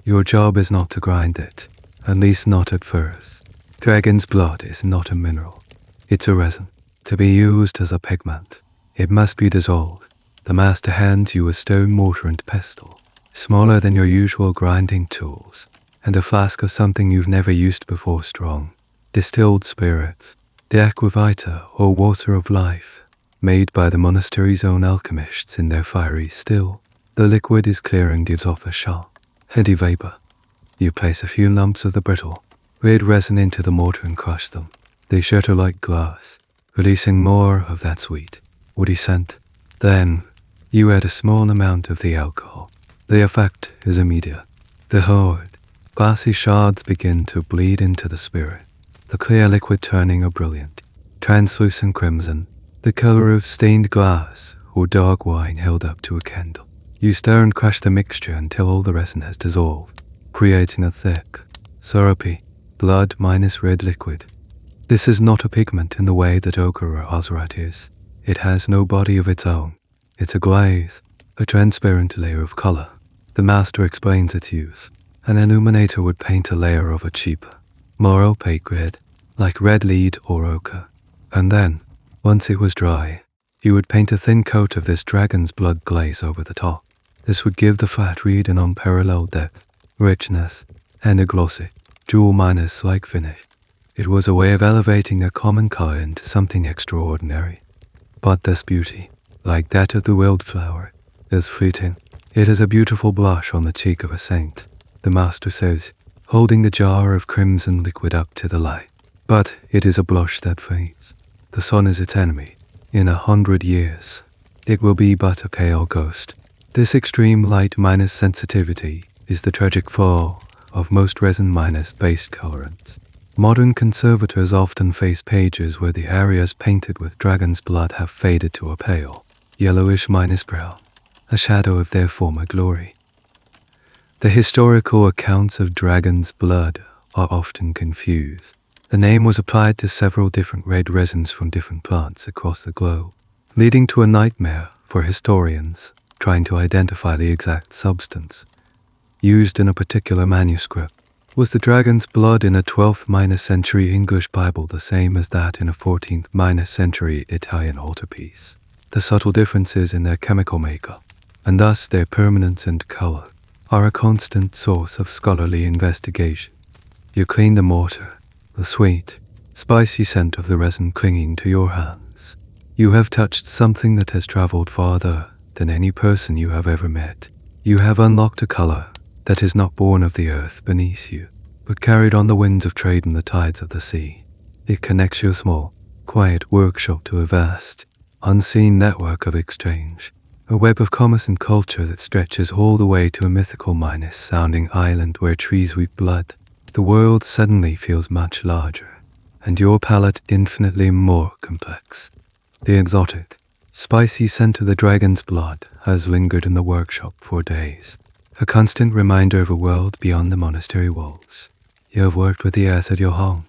Your job is not to grind it, at least not at first. Dragon's blood is not a mineral. It's a resin, to be used as a pigment. It must be dissolved. The master hands you a stone mortar and pestle, smaller than your usual grinding tools, and a flask of something you've never used before strong, distilled spirit, the aquavita or water of life, made by the monastery's own alchemists in their fiery still. The liquid is clear and gives off a sharp, heady vapor. You place a few lumps of the brittle, red resin into the mortar and crush them. They shatter like glass, releasing more of that sweet, woody scent. Then, you add a small amount of the alcohol. The effect is immediate. The hard, glassy shards begin to bleed into the spirit, the clear liquid turning a brilliant, translucent crimson, the color of stained glass or dark wine held up to a candle. You stir and crush the mixture until all the resin has dissolved, creating a thick, syrupy, blood minus red liquid. This is not a pigment in the way that ochre or azurite is. It has no body of its own. It's a glaze, a transparent layer of color. The master explains its use. An illuminator would paint a layer of a cheaper, more opaque red, like red lead or ochre. And then, once it was dry, he would paint a thin coat of this dragon's blood glaze over the top. This would give the flat reed an unparalleled depth, richness, and a glossy, jewel-like finish. It was a way of elevating a common color into something extraordinary. But this beauty, like that of the wildflower, is fleeting. It is a beautiful blush on the cheek of a saint, the master says, holding the jar of crimson liquid up to the light. But it is a blush that fades. The sun is its enemy. In 100 years, it will be but a pale ghost. This extreme light minus sensitivity is the tragic fall of most resin minus based colorants. Modern conservators often face pages where the areas painted with dragon's blood have faded to a pale, yellowish minus brown, a shadow of their former glory. The historical accounts of dragon's blood are often confused. The name was applied to several different red resins from different plants across the globe, leading to a nightmare for historians trying to identify the exact substance used in a particular manuscript. Was the dragon's blood in a 12th century English Bible the same as that in a 14th century Italian altarpiece? The subtle differences in their chemical makeup, and thus their permanence and color, are a constant source of scholarly investigation. You clean the mortar, the sweet, spicy scent of the resin clinging to your hands. You have touched something that has traveled farther than any person you have ever met. You have unlocked a color that is not born of the earth beneath you, but carried on the winds of trade and the tides of the sea. It connects your small, quiet workshop to a vast, unseen network of exchange, a web of commerce and culture that stretches all the way to a mythical sounding island where trees weep blood. The world suddenly feels much larger, and your palate infinitely more complex. The exotic, spicy scent of the dragon's blood has lingered in the workshop for days, a constant reminder of a world beyond the monastery walls. You have worked with the earth at your home,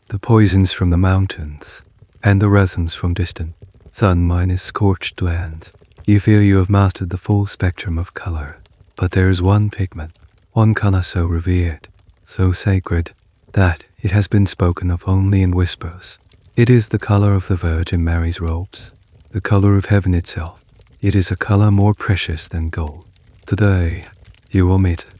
the poisons from the mountains, and the resins from distant, sun-scorched lands. You feel you have mastered the full spectrum of color, but there is one pigment, one color so revered, so sacred, that it has been spoken of only in whispers. It is the color of the Virgin Mary's robes, the color of heaven itself. It is a color more precious than gold. Today, you will meet it.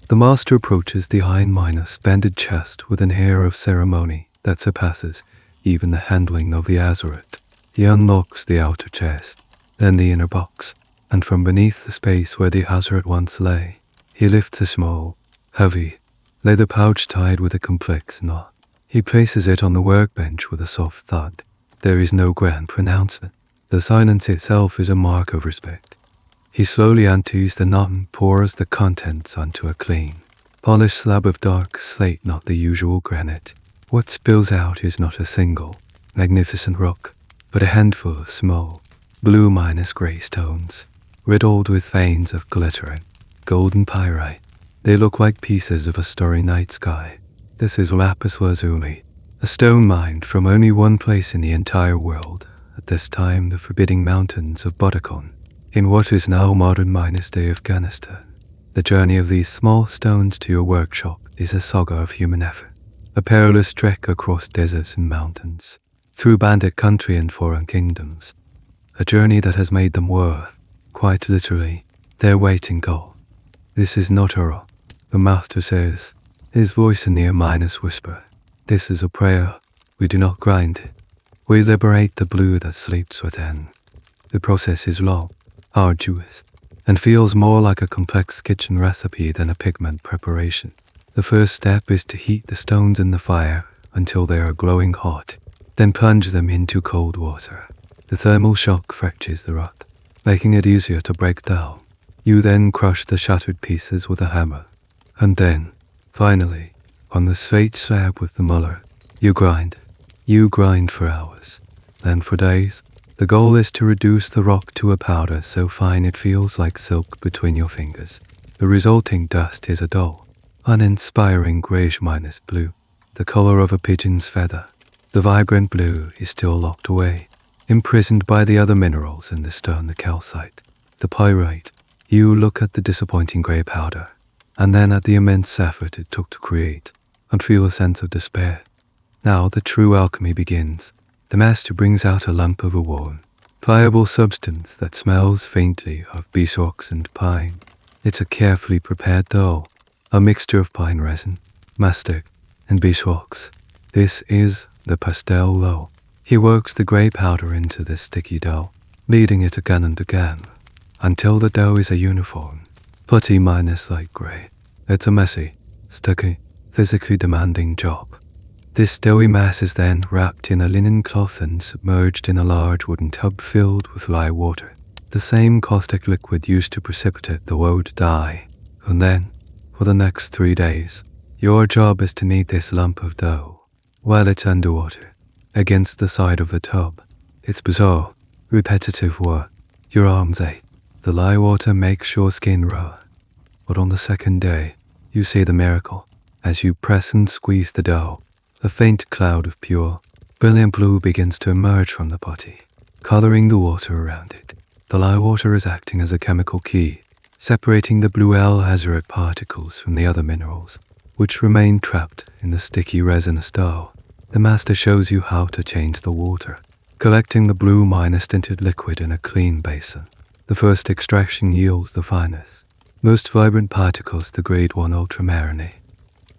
The master approaches the iron-banded chest with an air of ceremony that surpasses even the handling of the azurite. He unlocks the outer chest, then the inner box, and from beneath the space where the azurite once lay, he lifts a small, heavy, leather pouch tied with a complex knot. He places it on the workbench with a soft thud. There is no grand pronouncement. The silence itself is a mark of respect. He slowly unties the knot and pours the contents onto a clean, polished slab of dark slate, not the usual granite. What spills out is not a single, magnificent rock, but a handful of small, blue-gray stones, riddled with veins of glittering, golden pyrite. They look like pieces of a starry night sky. This is Lapis Lazuli, a stone mined from only one place in the entire world, at this time the forbidding mountains of Bodakon, in what is now modern-day Afghanistan. The journey of these small stones to your workshop is a saga of human effort, a perilous trek across deserts and mountains, through bandit country and foreign kingdoms, a journey that has made them worth, quite literally, their weight in gold. This is not a rock, the master says, his voice a near whisper. This is a prayer. We do not grind it. We liberate the blue that sleeps within. The process is long, arduous, and feels more like a complex kitchen recipe than a pigment preparation. The first step is to heat the stones in the fire until they are glowing hot. Then plunge them into cold water. The thermal shock fractures the rock, making it easier to break down. You then crush the shattered pieces with a hammer. And then, finally, on the straight slab with the muller, you grind. You grind for hours, then for days. The goal is to reduce the rock to a powder so fine it feels like silk between your fingers. The resulting dust is a dull, uninspiring grayish-blue, the color of a pigeon's feather. The vibrant blue is still locked away, imprisoned by the other minerals in the stone, the calcite, the pyrite. You look at the disappointing grey powder, and then at the immense effort it took to create, and feel a sense of despair. Now the true alchemy begins. The master brings out a lump of a warm, pliable substance that smells faintly of beeswax and pine. It's a carefully prepared dough, a mixture of pine resin, mastic, and beeswax. This is the pastel dough. He works the grey powder into this sticky dough, kneading it again and again, until the dough is a uniform, putty minus light grey. It's a messy, sticky, physically demanding job. This doughy mass is then wrapped in a linen cloth and submerged in a large wooden tub filled with lye water, the same caustic liquid used to precipitate the Woad dye. And then, for the next 3 days, your job is to knead this lump of dough while it's underwater, against the side of the tub. It's bizarre, repetitive work. Your arms ache. The lye water makes your skin raw. But on the second day, you see the miracle. As you press and squeeze the dough, a faint cloud of pure, brilliant blue begins to emerge from the putty, coloring the water around it. The lye water is acting as a chemical key, separating the blue L-azurate particles from the other minerals, which remain trapped in the sticky resinous dough. The master shows you how to change the water, collecting the blue tinted liquid in a clean basin. The first extraction yields the finest, most vibrant particles, the grade 1 ultramarine.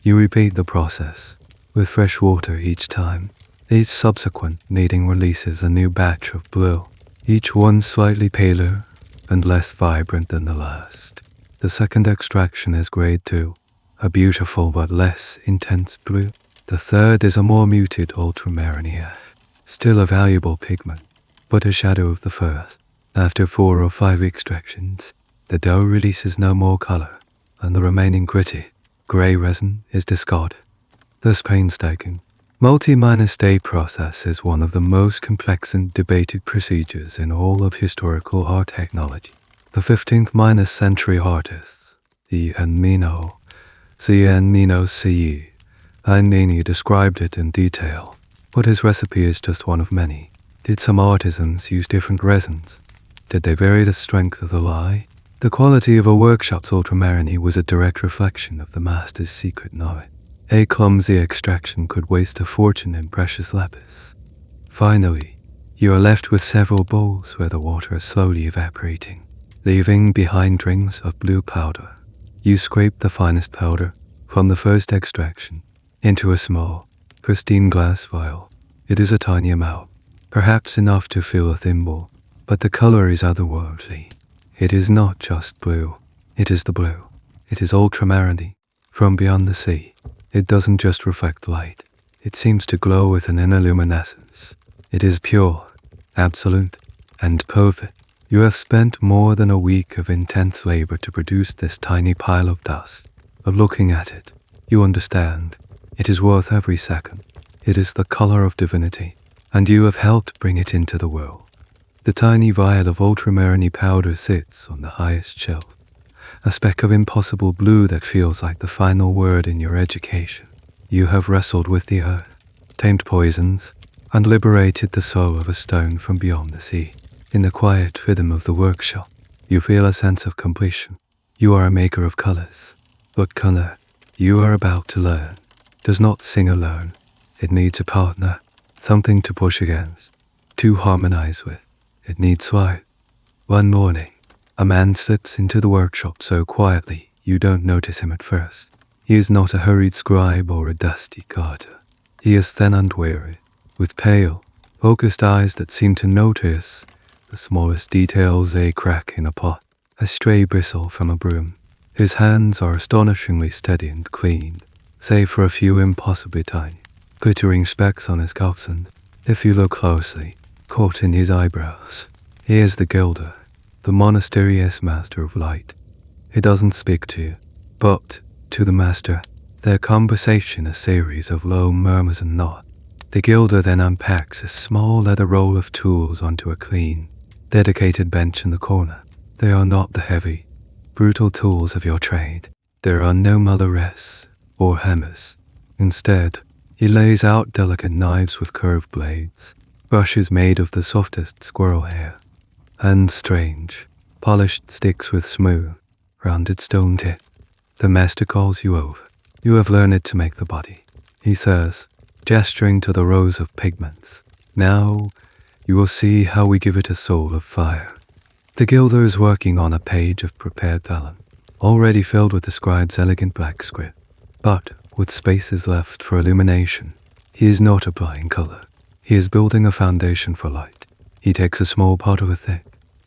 You repeat the process, with fresh water each time. Each subsequent kneading releases a new batch of blue, each one slightly paler and less vibrant than the last. The second extraction is grade 2, a beautiful but less intense blue. The third is a more muted ultramarine, still a valuable pigment, but a shadow of the first. After 4 or 5 extractions, the dough releases no more color, and the remaining gritty, grey resin is discarded. This painstaking, multi-day process is one of the most complex and debated procedures in all of historical art technology. The 15th century artists, the Cennino, Cennini described it in detail, but his recipe is just one of many. Did some artisans use different resins? Did they vary the strength of the lye? The quality of a workshop's ultramarine was a direct reflection of the master's secret knowledge. A clumsy extraction could waste a fortune in precious lapis. Finally, you are left with several bowls where the water is slowly evaporating, leaving behind rings of blue powder. You scrape the finest powder from the first extraction into a small, pristine glass vial. It is a tiny amount, perhaps enough to fill a thimble, but the color is otherworldly. It is not just blue. It is the blue. It is ultramarine, from beyond the sea. It doesn't just reflect light. It seems to glow with an inner luminescence. It is pure, absolute, and perfect. You have spent more than a week of intense labor to produce this tiny pile of dust. But looking at it, you understand. It is worth every second. It is the color of divinity, and you have helped bring it into the world. The tiny vial of ultramarine powder sits on the highest shelf, a speck of impossible blue that feels like the final word in your education. You have wrestled with the earth, tamed poisons, and liberated the soul of a stone from beyond the sea. In the quiet rhythm of the workshop, you feel a sense of completion. You are a maker of colors, but color you are about to learn does not sing alone. It needs a partner, something to push against, to harmonize with. It needs light. One morning, a man slips into the workshop so quietly you don't notice him at first. He is not a hurried scribe or a dusty carter. He is thin and weary, with pale, focused eyes that seem to notice the smallest details, a crack in a pot, a stray bristle from a broom. His hands are astonishingly steady and clean, save for a few impossibly tiny, glittering specks on his cuffs and If you look closely, caught in his eyebrows, he is the gilder, the monastery's master of light. He doesn't speak to you, but, to the master, their conversation a series of low murmurs and nods. The gilder then unpacks a small leather roll of tools onto a clean, dedicated bench in the corner. They are not the heavy, brutal tools of your trade. There are no malleres or hammers. Instead, he lays out delicate knives with curved blades, brushes made of the softest squirrel hair, and strange, polished sticks with smooth, rounded stone tip. The master calls you over. You have learned to make the body, he says, gesturing to the rows of pigments. Now, you will see how we give it a soul of fire. The gilder is working on a page of prepared vellum, already filled with the scribe's elegant black script, but with spaces left for illumination. He is not applying color. He is building a foundation for light. He takes a small pot of a thick,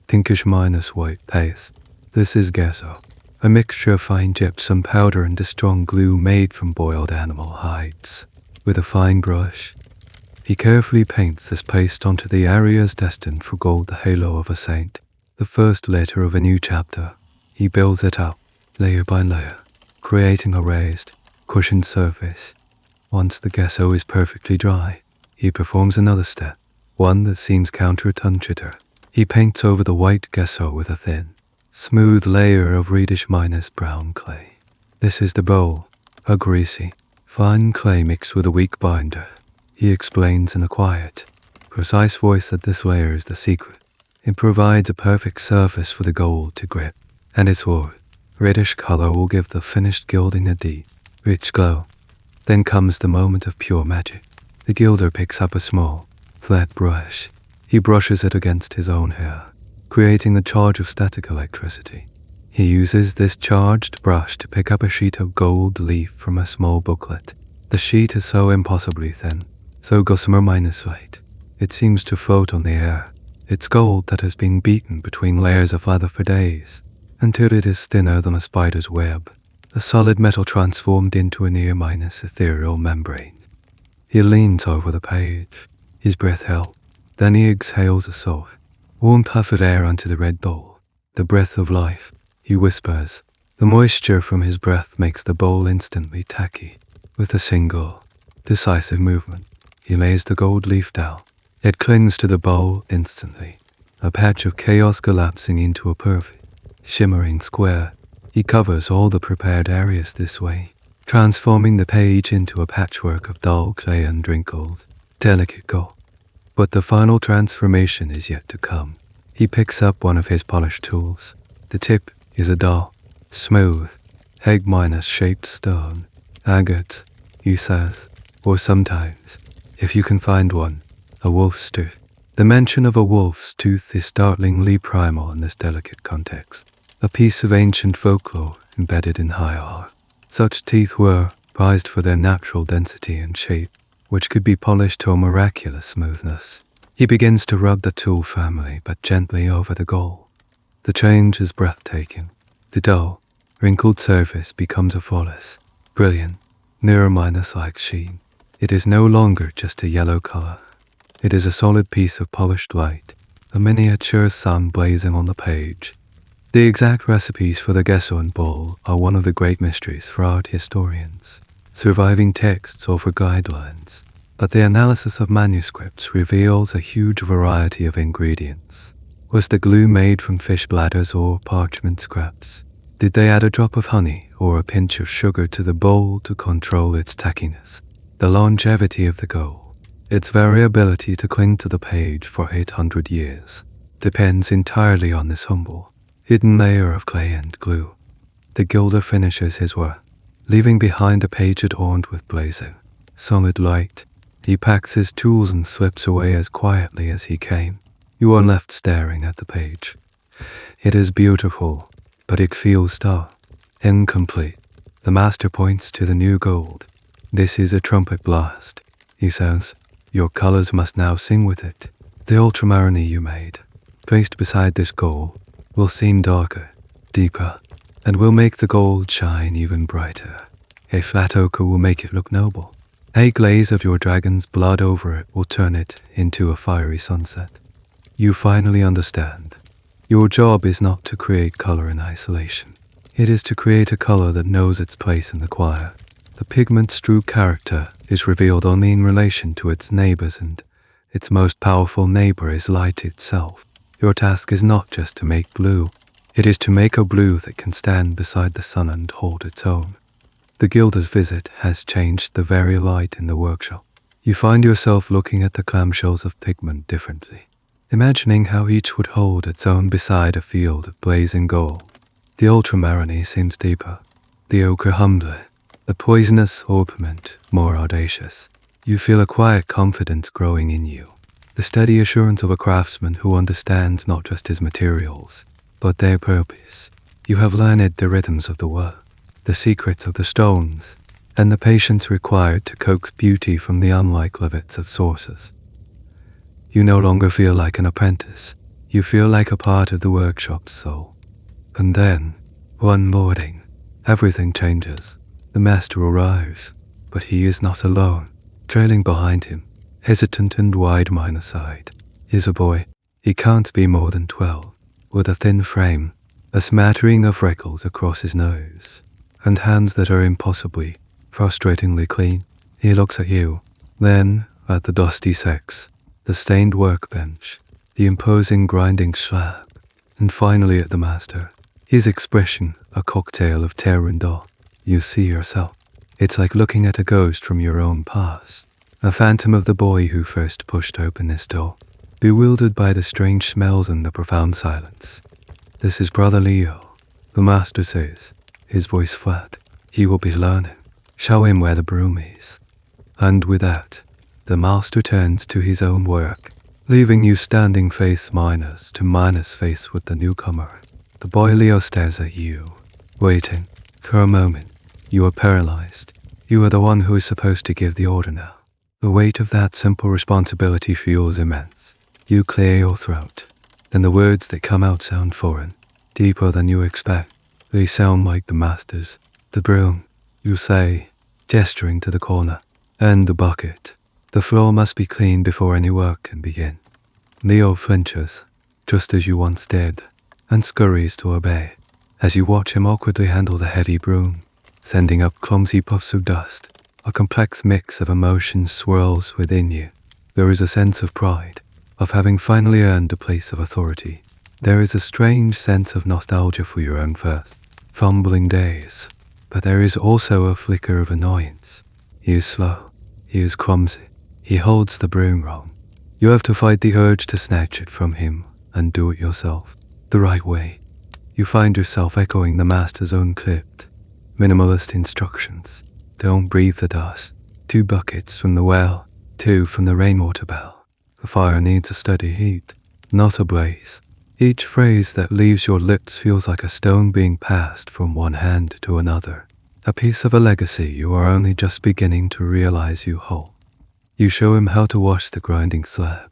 pinkish minus white paste. This is gesso, a mixture of fine gypsum powder and a strong glue made from boiled animal hides. With a fine brush, he carefully paints this paste onto the areas destined for gold, the halo of a saint, the first letter of a new chapter. He builds it up, layer by layer, creating a raised, cushioned surface. Once the gesso is perfectly dry, he performs another step, one that seems counterintuitive. He paints over the white gesso with a thin, smooth layer of reddish minus brown clay. This is the bowl, a greasy, fine clay mixed with a weak binder. He explains in a quiet, precise voice that this layer is the secret. It provides a perfect surface for the gold to grip, and its wood, reddish color will give the finished gilding a deep, rich glow. Then comes the moment of pure magic. The gilder picks up a small, flat brush. He brushes it against his own hair, creating a charge of static electricity. He uses this charged brush to pick up a sheet of gold leaf from a small booklet. The sheet is so impossibly thin, so gossamer minus light. It seems to float on the air. It's gold that has been beaten between layers of leather for days, until it is thinner than a spider's web, a solid metal transformed into a near minus ethereal membrane. He leans over the page, his breath held. Then he exhales a soft, warm puff of air onto the red bowl, the breath of life. He whispers. The moisture from his breath makes the bowl instantly tacky. With a single, decisive movement, he lays the gold leaf down. It clings to the bowl instantly, a patch of chaos collapsing into a perfect, shimmering square. He covers all the prepared areas this way, transforming the page into a patchwork of dull clay and wrinkled, delicate gold. But the final transformation is yet to come. He picks up one of his polished tools. The tip is a dull, smooth, egg-shaped stone. Agate, he says, or sometimes, if you can find one, a wolf's tooth. The mention of a wolf's tooth is startlingly primal in this delicate context, a piece of ancient folklore embedded in high art. Such teeth were prized for their natural density and shape, which could be polished to a miraculous smoothness. He begins to rub the tool firmly but gently over the gold. The change is breathtaking. The dull, wrinkled surface becomes a flawless, brilliant, near-minus-like sheen. It is no longer just a yellow color. It is a solid piece of polished light, a miniature sun blazing on the page. The exact recipes for the gesso and bowl are one of the great mysteries for art historians. Surviving texts offer guidelines, but the analysis of manuscripts reveals a huge variety of ingredients. Was the glue made from fish bladders or parchment scraps? Did they add a drop of honey or a pinch of sugar to the bowl to control its tackiness? The longevity of the gold, its variability to cling to the page for 800 years, depends entirely on this humble, hidden layer of clay and glue. The gilder finishes his work, leaving behind a page adorned with blazing, solid light. He packs his tools and slips away as quietly as he came. You are left staring at the page. It is beautiful, but it feels dull, incomplete. The master points to the new gold. This is a trumpet blast, he says. Your colors must now sing with it. The ultramarine you made, placed beside this gold, will seem darker, deeper, and will make the gold shine even brighter. A flat ochre will make it look noble, A glaze of your dragon's blood over it will turn it into a fiery sunset. You finally understand. Your job is not to create color in isolation. It is to create a color that knows its place in the choir. The pigment's true character is revealed only in relation to its neighbors, and its most powerful neighbor is light itself. Your task is not just to make blue. It is to make a blue that can stand beside the sun and hold its own. The gilder's visit has changed the very light in the workshop. You find yourself looking at the clamshells of pigment differently, imagining how each would hold its own beside a field of blazing gold. The ultramarine seems deeper, the ochre humbler, the poisonous orpiment more audacious. You feel a quiet confidence growing in you, the steady assurance of a craftsman who understands not just his materials, but their purpose. You have learned the rhythms of the work, the secrets of the stones, and the patience required to coax beauty from the unlike levets of sources. You no longer feel like an apprentice. You feel like a part of the workshop's soul. And then, one morning, everything changes. The master arrives, but he is not alone. Trailing behind him, hesitant and wide-eyed, is a boy. He can't be more than 12, with a thin frame, a smattering of freckles across his nose, and hands that are impossibly, frustratingly clean. He looks at you, then at the dusty sex, the stained workbench, the imposing grinding slab, and finally at the master. His expression, a cocktail of terror and awe. You see yourself. It's like looking at a ghost from your own past, a phantom of the boy who first pushed open this door, bewildered by the strange smells and the profound silence. This is Brother Leo, the master says, his voice flat. He will be learning. Show him where the broom is. And with that, the master turns to his own work, leaving you standing face minus to minus face with the newcomer. The boy Leo stares at you, waiting. For a moment, you are paralyzed. You are the one who is supposed to give the order now. The weight of that simple responsibility feels immense. You clear your throat, and the words that come out sound foreign, deeper than you expect. They sound like the master's. The broom, you say, gesturing to the corner, and the bucket. The floor must be clean before any work can begin. Leo flinches, just as you once did, and scurries to obey. As you watch him awkwardly handle the heavy broom, sending up clumsy puffs of dust, a complex mix of emotions swirls within you. There is a sense of pride, of having finally earned a place of authority. There is a strange sense of nostalgia for your own first, fumbling days. But there is also a flicker of annoyance. He is slow. He is clumsy. He holds the broom wrong. You have to fight the urge to snatch it from him and do it yourself, the right way. You find yourself echoing the master's own clipped, minimalist instructions. Don't breathe the dust. 2 buckets from the well, 2 from the rainwater bell. The fire needs a steady heat, not a blaze. Each phrase that leaves your lips feels like a stone being passed from one hand to another, a piece of a legacy you are only just beginning to realize you hold. You show him how to wash the grinding slab,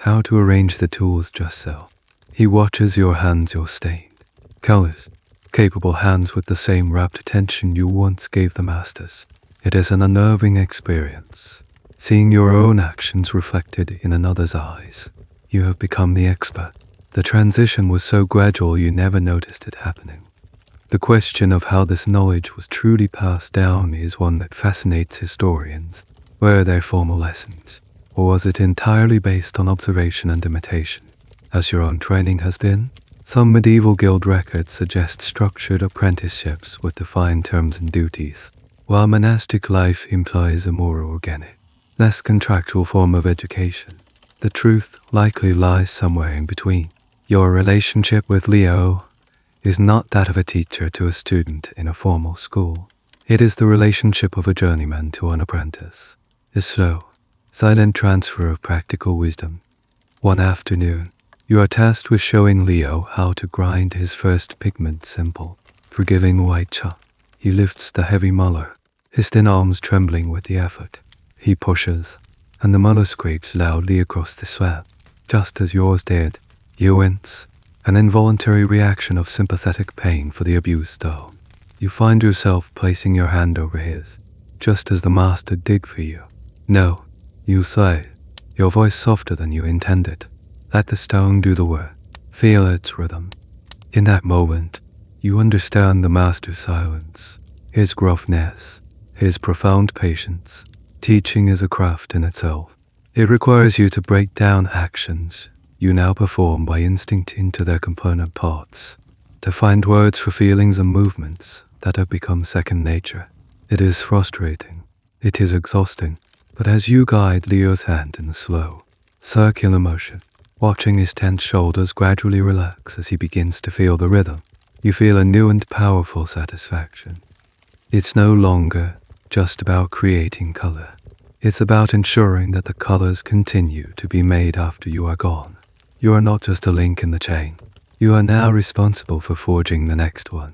how to arrange the tools just so. He watches your hands, your stained, callous, capable hands with the same rapt attention you once gave the masters. It is an unnerving experience, seeing your own actions reflected in another's eyes. You have become the expert. The transition was so gradual you never noticed it happening. The question of how this knowledge was truly passed down is one that fascinates historians. Were there formal lessons, or was it entirely based on observation and imitation, as your own training has been? Some medieval guild records suggest structured apprenticeships with defined terms and duties, while monastic life implies a more organic, less contractual form of education. The truth likely lies somewhere in between. Your relationship with Leo is not that of a teacher to a student in a formal school. It is the relationship of a journeyman to an apprentice, a slow, silent transfer of practical wisdom. One afternoon, you are tasked with showing Leo how to grind his first pigment simple, forgiving white chalk. He lifts the heavy muller, his thin arms trembling with the effort. He pushes, and the muller scrapes loudly across the slab, just as yours did. You wince, an involuntary reaction of sympathetic pain for the abused stone. You find yourself placing your hand over his, just as the master did for you. No, you say, your voice softer than you intended. Let the stone do the work. Feel its rhythm. In that moment, you understand the master's silence, his gruffness, his profound patience. Teaching is a craft in itself. It requires you to break down actions you now perform by instinct into their component parts, to find words for feelings and movements that have become second nature. It is frustrating. It is exhausting. But as you guide Leo's hand in the slow, circular motion, watching his tense shoulders gradually relax as he begins to feel the rhythm, you feel a new and powerful satisfaction. It's no longer just about creating color. It's about ensuring that the colors continue to be made after you are gone. You are not just a link in the chain. You are now responsible for forging the next one.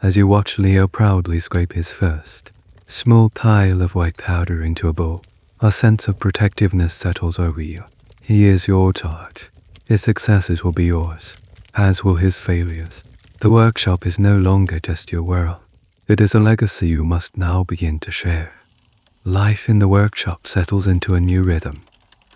As you watch Leo proudly scrape his first small tile of white powder into a bowl, a sense of protectiveness settles over you. He is your charge. His successes will be yours, as will his failures. The workshop is no longer just your world. It is a legacy you must now begin to share. Life in the workshop settles into a new rhythm,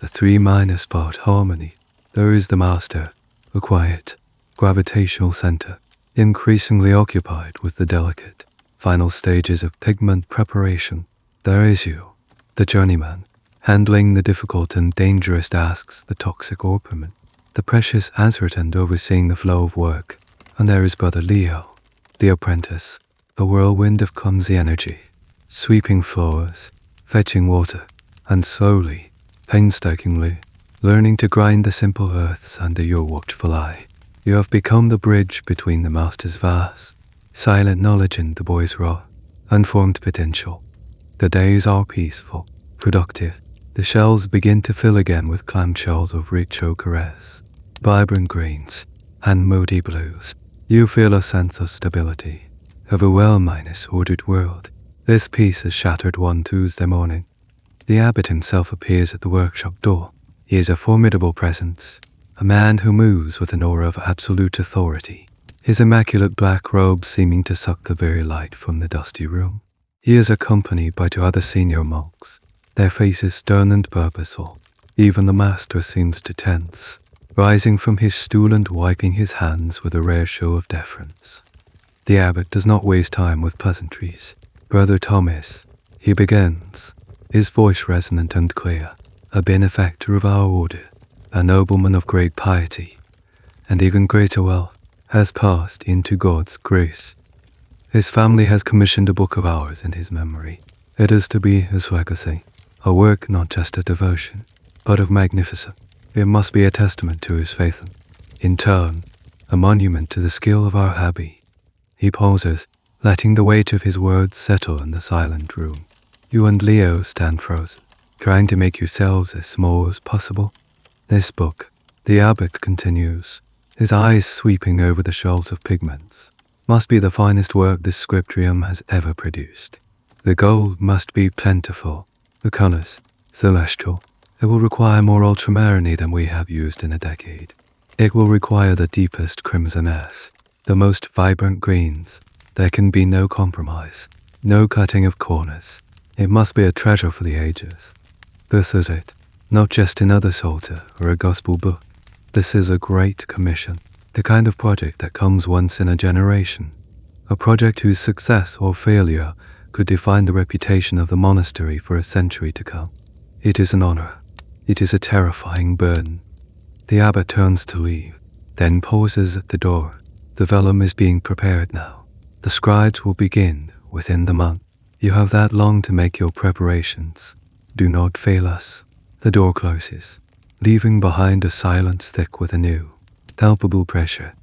the 3 minor part harmony. There is the master, a quiet, gravitational center, increasingly occupied with the delicate, final stages of pigment preparation. There is you, the journeyman, handling the difficult and dangerous tasks, the toxic Orpiment, the precious Azerton overseeing the flow of work. And there is brother Leo, the apprentice, a whirlwind of clumsy energy, sweeping floors, fetching water, and slowly, painstakingly, learning to grind the simple earths under your watchful eye. You have become the bridge between the master's vast, silent knowledge and the boy's raw, unformed potential. The days are peaceful, productive. The shelves begin to fill again with clamshells of rich ochres, vibrant greens, and moody blues. You feel a sense of stability, of a well-ordered world. This piece is shattered one Tuesday morning. The abbot himself appears at the workshop door. He is a formidable presence, a man who moves with an aura of absolute authority, his immaculate black robe seeming to suck the very light from the dusty room. He is accompanied by 2 other senior monks, their faces stern and purposeful. Even the master seems to tense, rising from his stool and wiping his hands with a rare show of deference. The abbot does not waste time with pleasantries. Brother Thomas, he begins, his voice resonant and clear, a benefactor of our order, a nobleman of great piety, and even greater wealth, has passed into God's grace. His family has commissioned a book of hours in his memory. It is to be his legacy, a work not just of devotion, but of magnificence. It must be a testament to his faith, and, in turn, a monument to the skill of our abbey. He pauses, letting the weight of his words settle in the silent room. You and Leo stand frozen, trying to make yourselves as small as possible. This book, the abbot continues, his eyes sweeping over the shelves of pigments, must be the finest work this scriptorium has ever produced. The gold must be plentiful, the colors celestial. It will require more ultramarine than we have used in a decade. It will require the deepest crimson-esque, the most vibrant greens. There can be no compromise, no cutting of corners. It must be a treasure for the ages. This is it, not just another psalter or a gospel book. This is a great commission, the kind of project that comes once in a generation, a project whose success or failure could define the reputation of the monastery for a century to come. It is an honor. It is a terrifying burden. The abbot turns to leave, then pauses at the door. The vellum is being prepared now. The scribes will begin within the month. You have that long to make your preparations. Do not fail us. The door closes, leaving behind a silence thick with a new, palpable pressure.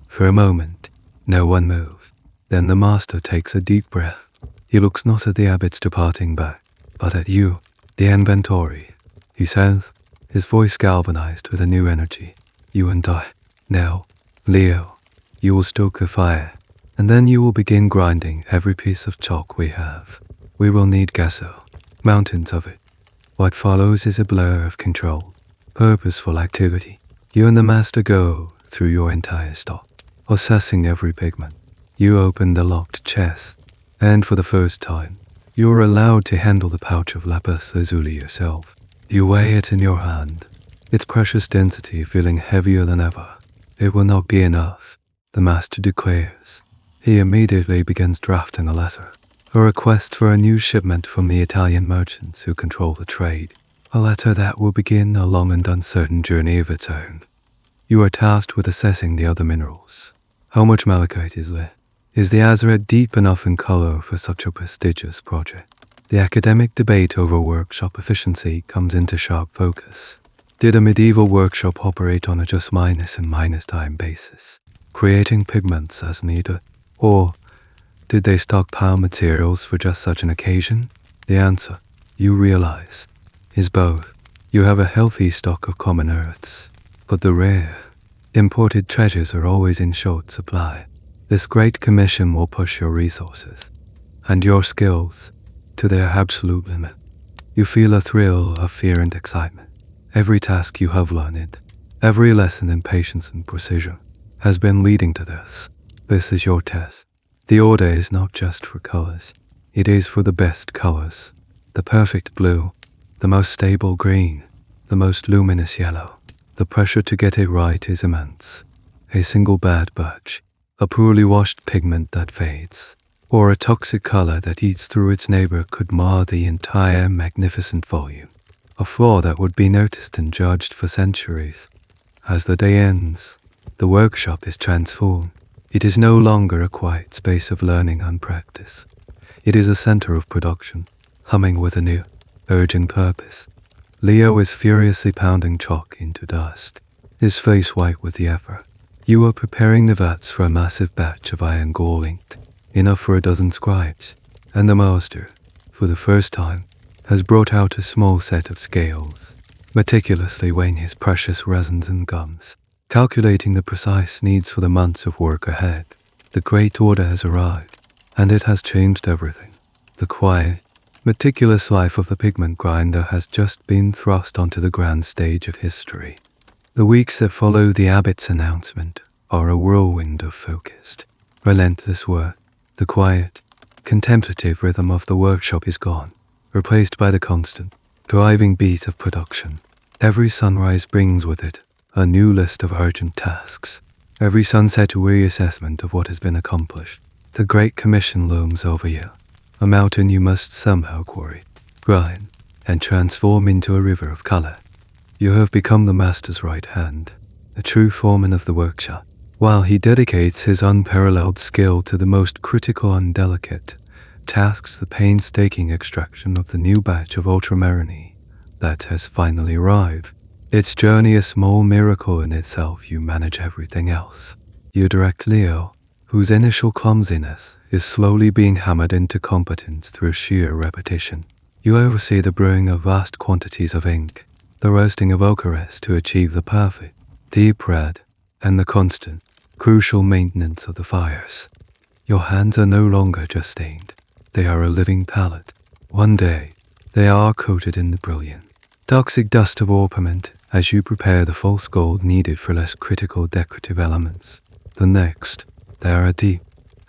For a moment, no one moves. Then the master takes a deep breath. He looks not at the abbot's departing back, but at you, the inventory. He says, his voice galvanized with a new energy. You and I. Now, Leo, you will stoke the fire, and then you will begin grinding every piece of chalk we have. We will need gesso, mountains of it. What follows is a blur of control, purposeful activity. You and the master go through your entire stock, assessing every pigment. You open the locked chest, and for the first time, You are allowed to handle the pouch of Lapis Lazuli yourself. You weigh it in your hand, its precious density feeling heavier than ever. It will not be enough, the master declares. He immediately begins drafting a letter, a request for a new shipment from the Italian merchants who control the trade, a letter that will begin a long and uncertain journey of its own. You are tasked with assessing the other minerals. How much malachite is there? Is the azurite deep enough in color for such a prestigious project? The academic debate over workshop efficiency comes into sharp focus. Did a medieval workshop operate on a just minus and minus time basis, creating pigments as needed? Or did they stockpile materials for just such an occasion? The answer, you realize, is both. You have a healthy stock of common earths, but the rare, imported treasures are always in short supply. This great commission will push your resources and your skills to their absolute limit. You feel a thrill of fear and excitement. Every task you have learned, every lesson in patience and precision, has been leading to this. This is your test. The order is not just for colors. It is for the best colors. The perfect blue, the most stable green, the most luminous yellow. The pressure to get it right is immense. A single bad batch, a poorly washed pigment that fades, or a toxic color that eats through its neighbor could mar the entire magnificent volume. A flaw that would be noticed and judged for centuries. As the day ends, the workshop is transformed. It is no longer a quiet space of learning and practice. It is a center of production, humming with a new, urgent purpose. Leo is furiously pounding chalk into dust, his face white with the effort. You are preparing the vats for a massive batch of iron Gall ink, enough for a dozen scribes, and the master, for the first time, has brought out a small set of scales, meticulously weighing his precious resins and gums, calculating the precise needs for the months of work ahead. The great order has arrived, and it has changed everything. The quiet, meticulous life of the pigment grinder has just been thrust onto the grand stage of history. The weeks that follow the abbot's announcement are a whirlwind of focused, relentless work. The quiet, contemplative rhythm of the workshop is gone, replaced by the constant, driving beat of production. Every sunrise brings with it a new list of urgent tasks. Every sunset a reassessment of what has been accomplished. The Great Commission looms over you, a mountain you must somehow quarry, grind, and transform into a river of color. You have become the master's right hand, a true foreman of the workshop, while he dedicates his unparalleled skill to the most critical and delicate tasks. The painstaking extraction of the new batch of ultramarine that has finally arrived. Its journey a small miracle in itself. You manage everything else. You direct Leo, whose initial clumsiness is slowly being hammered into competence through sheer repetition. You oversee the brewing of vast quantities of ink, the roasting of ochre to achieve the perfect, deep red, and the constant, crucial maintenance of the fires. Your hands are no longer just stained. They are a living palette. One day, they are coated in the brilliant, toxic dust of orpiment as you prepare the false gold needed for less critical decorative elements. The next, they are a deep,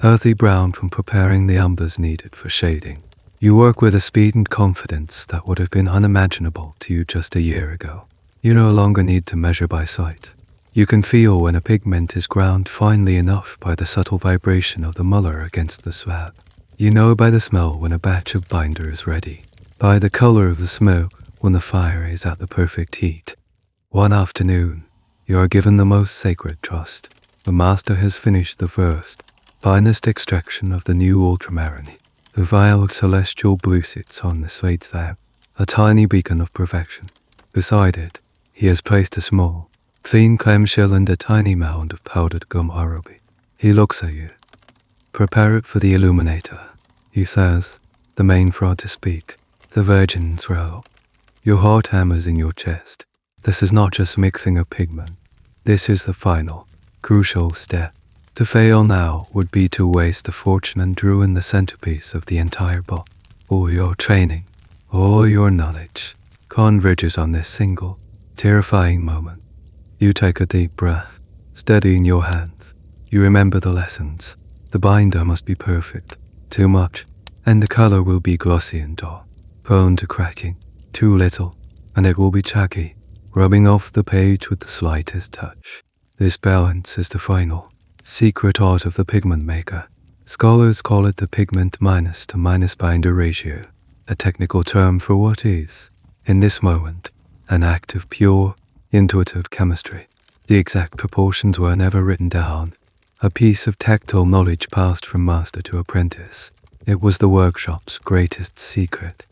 earthy brown from preparing the umbers needed for shading. You work with a speed and confidence that would have been unimaginable to you just a year ago. You no longer need to measure by sight. You can feel when a pigment is ground finely enough by the subtle vibration of the muller against the slab. You know by the smell when a batch of binder is ready, by the color of the smoke when the fire is at the perfect heat. One afternoon, you are given the most sacred trust. The master has finished the first, finest extraction of the new ultramarine. The vial of celestial blue sits on the slate slab, a tiny beacon of perfection. Beside it, he has placed a small, clean clamshell and a tiny mound of powdered gum araby. He looks at you. Prepare it for the illuminator, he says, the main fraud to speak. The virgin's row. Your heart hammers in your chest. This is not just mixing a pigment. This is the final, crucial step. To fail now would be to waste a fortune and ruin the centerpiece of the entire book. All your training, all your knowledge, converges on this single, terrifying moment. You take a deep breath, steadying your hands. You remember the lessons. The binder must be perfect. Too much, and the color will be glossy and dull, prone to cracking. Too little, and it will be tacky, rubbing off the page with the slightest touch. This balance is the final, secret art of the pigment maker. Scholars call it the pigment minus to minus binder ratio, a technical term for what is, in this moment, an act of pure, intuitive chemistry. The exact proportions were never written down, a piece of tactile knowledge passed from master to apprentice. It was the workshop's greatest secret.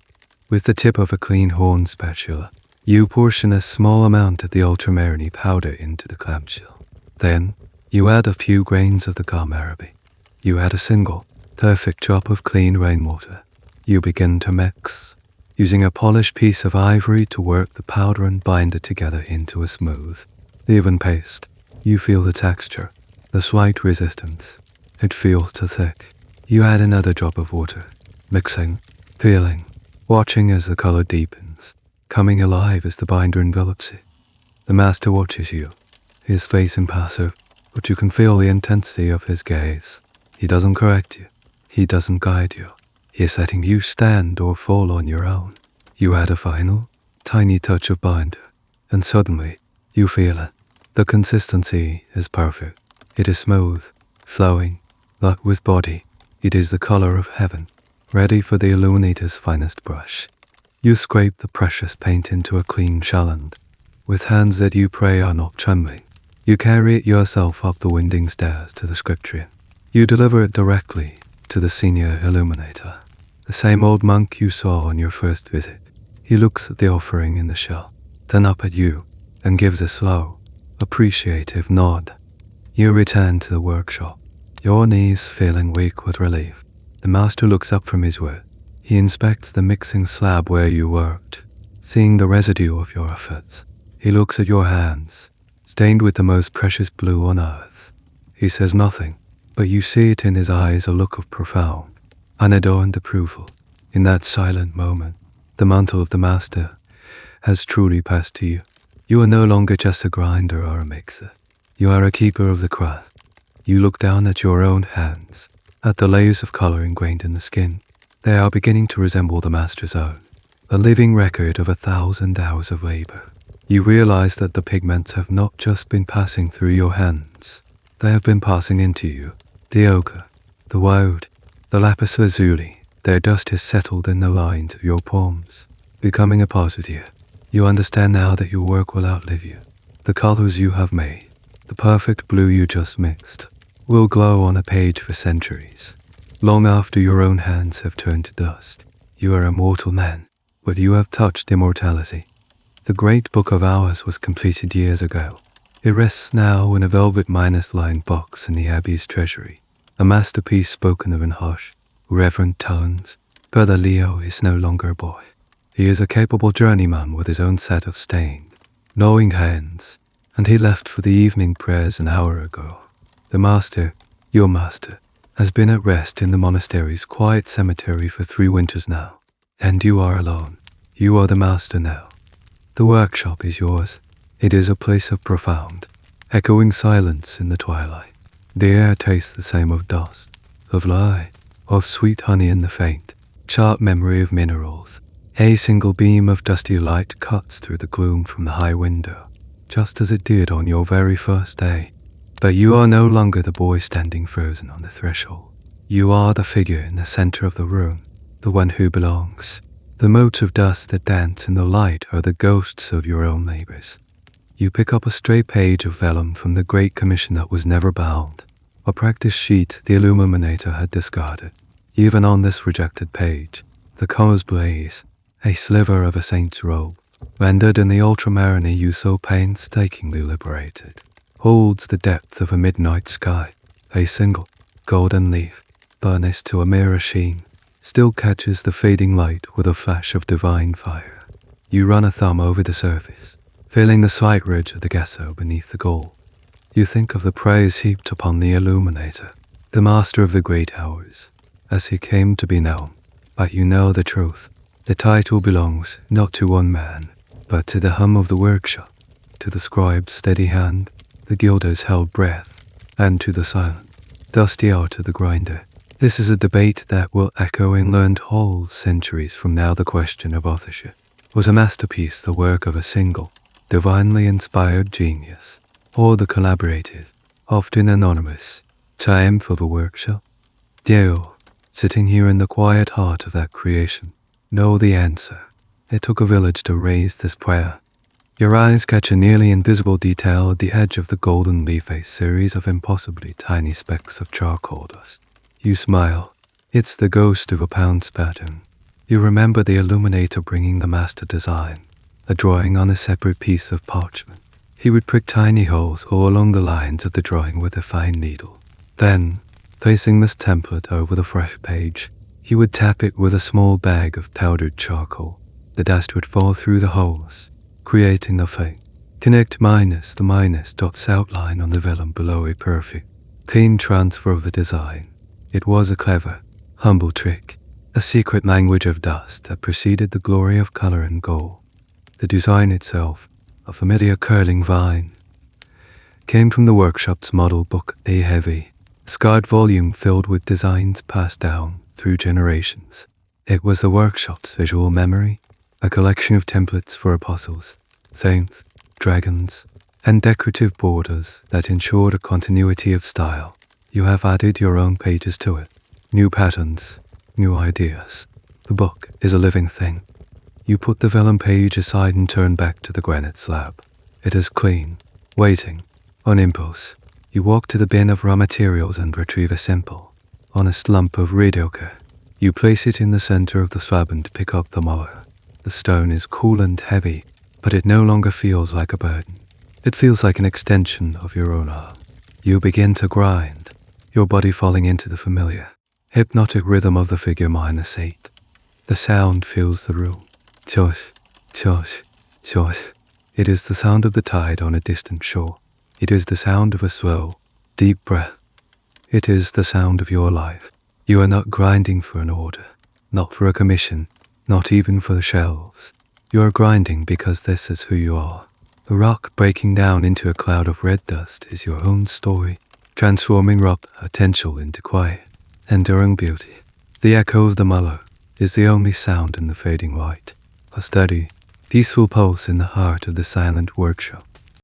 With the tip of a clean horn spatula, you portion a small amount of the ultramarine powder into the clamshell. Then, you add a few grains of the Gall. You add a single, perfect drop of clean rainwater. You begin to mix, using a polished piece of ivory to work the powder and binder together into a smooth, even paste. You feel the texture, the slight resistance. It feels too thick. You add another drop of water, mixing, feeling, watching as the color deepens, coming alive as the binder envelops it. The master watches you, his face impassive, but you can feel the intensity of his gaze. He doesn't correct you. He doesn't guide you. He is letting you stand or fall on your own. You add a final, tiny touch of binder, and suddenly, you feel it. The consistency is perfect. It is smooth, flowing, but with body. It is the color of heaven, ready for the illuminator's finest brush. You scrape the precious paint into a clean shalland. With hands that you pray are not trembling, you carry it yourself up the winding stairs to the scriptorium. You deliver it directly to the senior illuminator, the same old monk you saw on your first visit. He looks at the offering in the shell, then up at you, and gives a slow, appreciative nod. You return to the workshop, your knees feeling weak with relief. The master looks up from his work. He inspects the mixing slab where you worked, seeing the residue of your efforts. He looks at your hands, stained with the most precious blue on earth. He says nothing, but you see it in his eyes, a look of profound, unadorned approval. In that silent moment, the mantle of the master has truly passed to you. You are no longer just a grinder or a mixer. You are a keeper of the craft. You look down at your own hands, at the layers of color ingrained in the skin. They are beginning to resemble the master's own, a living record of 1,000 hours of labor. You realize that the pigments have not just been passing through your hands. They have been passing into you. The ochre, the woad, the lapis lazuli, their dust has settled in the lines of your palms, becoming a part of you. You understand now that your work will outlive you. The colors you have made, the perfect blue you just mixed, will glow on a page for centuries. Long after your own hands have turned to dust, you are a mortal man, but you have touched immortality. The great book of hours was completed years ago. It rests now in a velvet minus-lined box in the Abbey's treasury, a masterpiece spoken of in harsh, reverent tones. Brother Leo is no longer a boy. He is a capable journeyman with his own set of stained, knowing hands, and he left for the evening prayers an hour ago. The master, your master, has been at rest in the monastery's quiet cemetery for 3 winters now, and you are alone. You are the master now. The workshop is yours. It is a place of profound, echoing silence in the twilight. The air tastes the same of dust, of light, of sweet honey in the faint, sharp memory of minerals. A single beam of dusty light cuts through the gloom from the high window, just as it did on your very first day. But you are no longer the boy standing frozen on the threshold. You are the figure in the center of the room, the one who belongs. The motes of dust that dance in the light are the ghosts of your own labors. You pick up a stray page of vellum from the great commission that was never bound, a practice sheet the illuminator had discarded. Even on this rejected page, the colors blaze, a sliver of a saint's robe, rendered in the ultramarine you so painstakingly liberated, holds the depth of a midnight sky. A single, golden leaf, burnished to a mirror sheen, still catches the fading light with a flash of divine fire. You run a thumb over the surface, feeling the slight ridge of the gesso beneath the Gall. You think of the praise heaped upon the illuminator, the master of the great hours, as he came to be known. But you know the truth. The title belongs not to one man, but to the hum of the workshop, to the scribe's steady hand, the gilder's held breath, and to the silent, dusty art of the grinder. This is a debate that will echo in learned halls centuries from now. The question of authorship. Was a masterpiece the work of a single, divinely inspired genius, or the collaborative, often anonymous, triumph of a workshop? Yale, sitting here in the quiet heart of that creation, know the answer. It took a village to raise this prayer. Your eyes catch a nearly invisible detail at the edge of the golden leaf, a series of impossibly tiny specks of charcoal dust. You smile. It's the ghost of a pounce pattern. You remember the illuminator bringing the master design, a drawing on a separate piece of parchment. He would prick tiny holes all along the lines of the drawing with a fine needle. Then, placing this template over the fresh page, he would tap it with a small bag of powdered charcoal. The dust would fall through the holes, creating the fake. Connect minus the minus dots outline on the vellum below, a perfect, clean transfer of the design. It was a clever, humble trick, a secret language of dust that preceded the glory of color and Gall. The design itself, a familiar curling vine, came from the workshop's model book, a heavy, scarred volume filled with designs passed down through generations. It was the workshop's visual memory, a collection of templates for apostles, saints, dragons, and decorative borders that ensured a continuity of style. You have added your own pages to it, new patterns, new ideas. The book is a living thing. You put the vellum page aside and turn back to the granite slab. It is clean, waiting, on impulse. You walk to the bin of raw materials and retrieve a simple, honest lump of red ochre. You place it in the center of the slab and pick up the molar. The stone is cool and heavy, but it no longer feels like a burden. It feels like an extension of your own arm. You begin to grind, your body falling into the familiar, hypnotic rhythm of the figure -8. The sound fills the room. Shush, shush, shush. It is the sound of the tide on a distant shore. It is the sound of a slow, deep breath. It is the sound of your life. You are not grinding for an order, not for a commission, not even for the shelves. You are grinding because this is who you are. The rock breaking down into a cloud of red dust is your own story, transforming raw potential into quiet, enduring beauty. The echo of the muller is the only sound in the fading light, a steady, peaceful pulse in the heart of the silent workshop.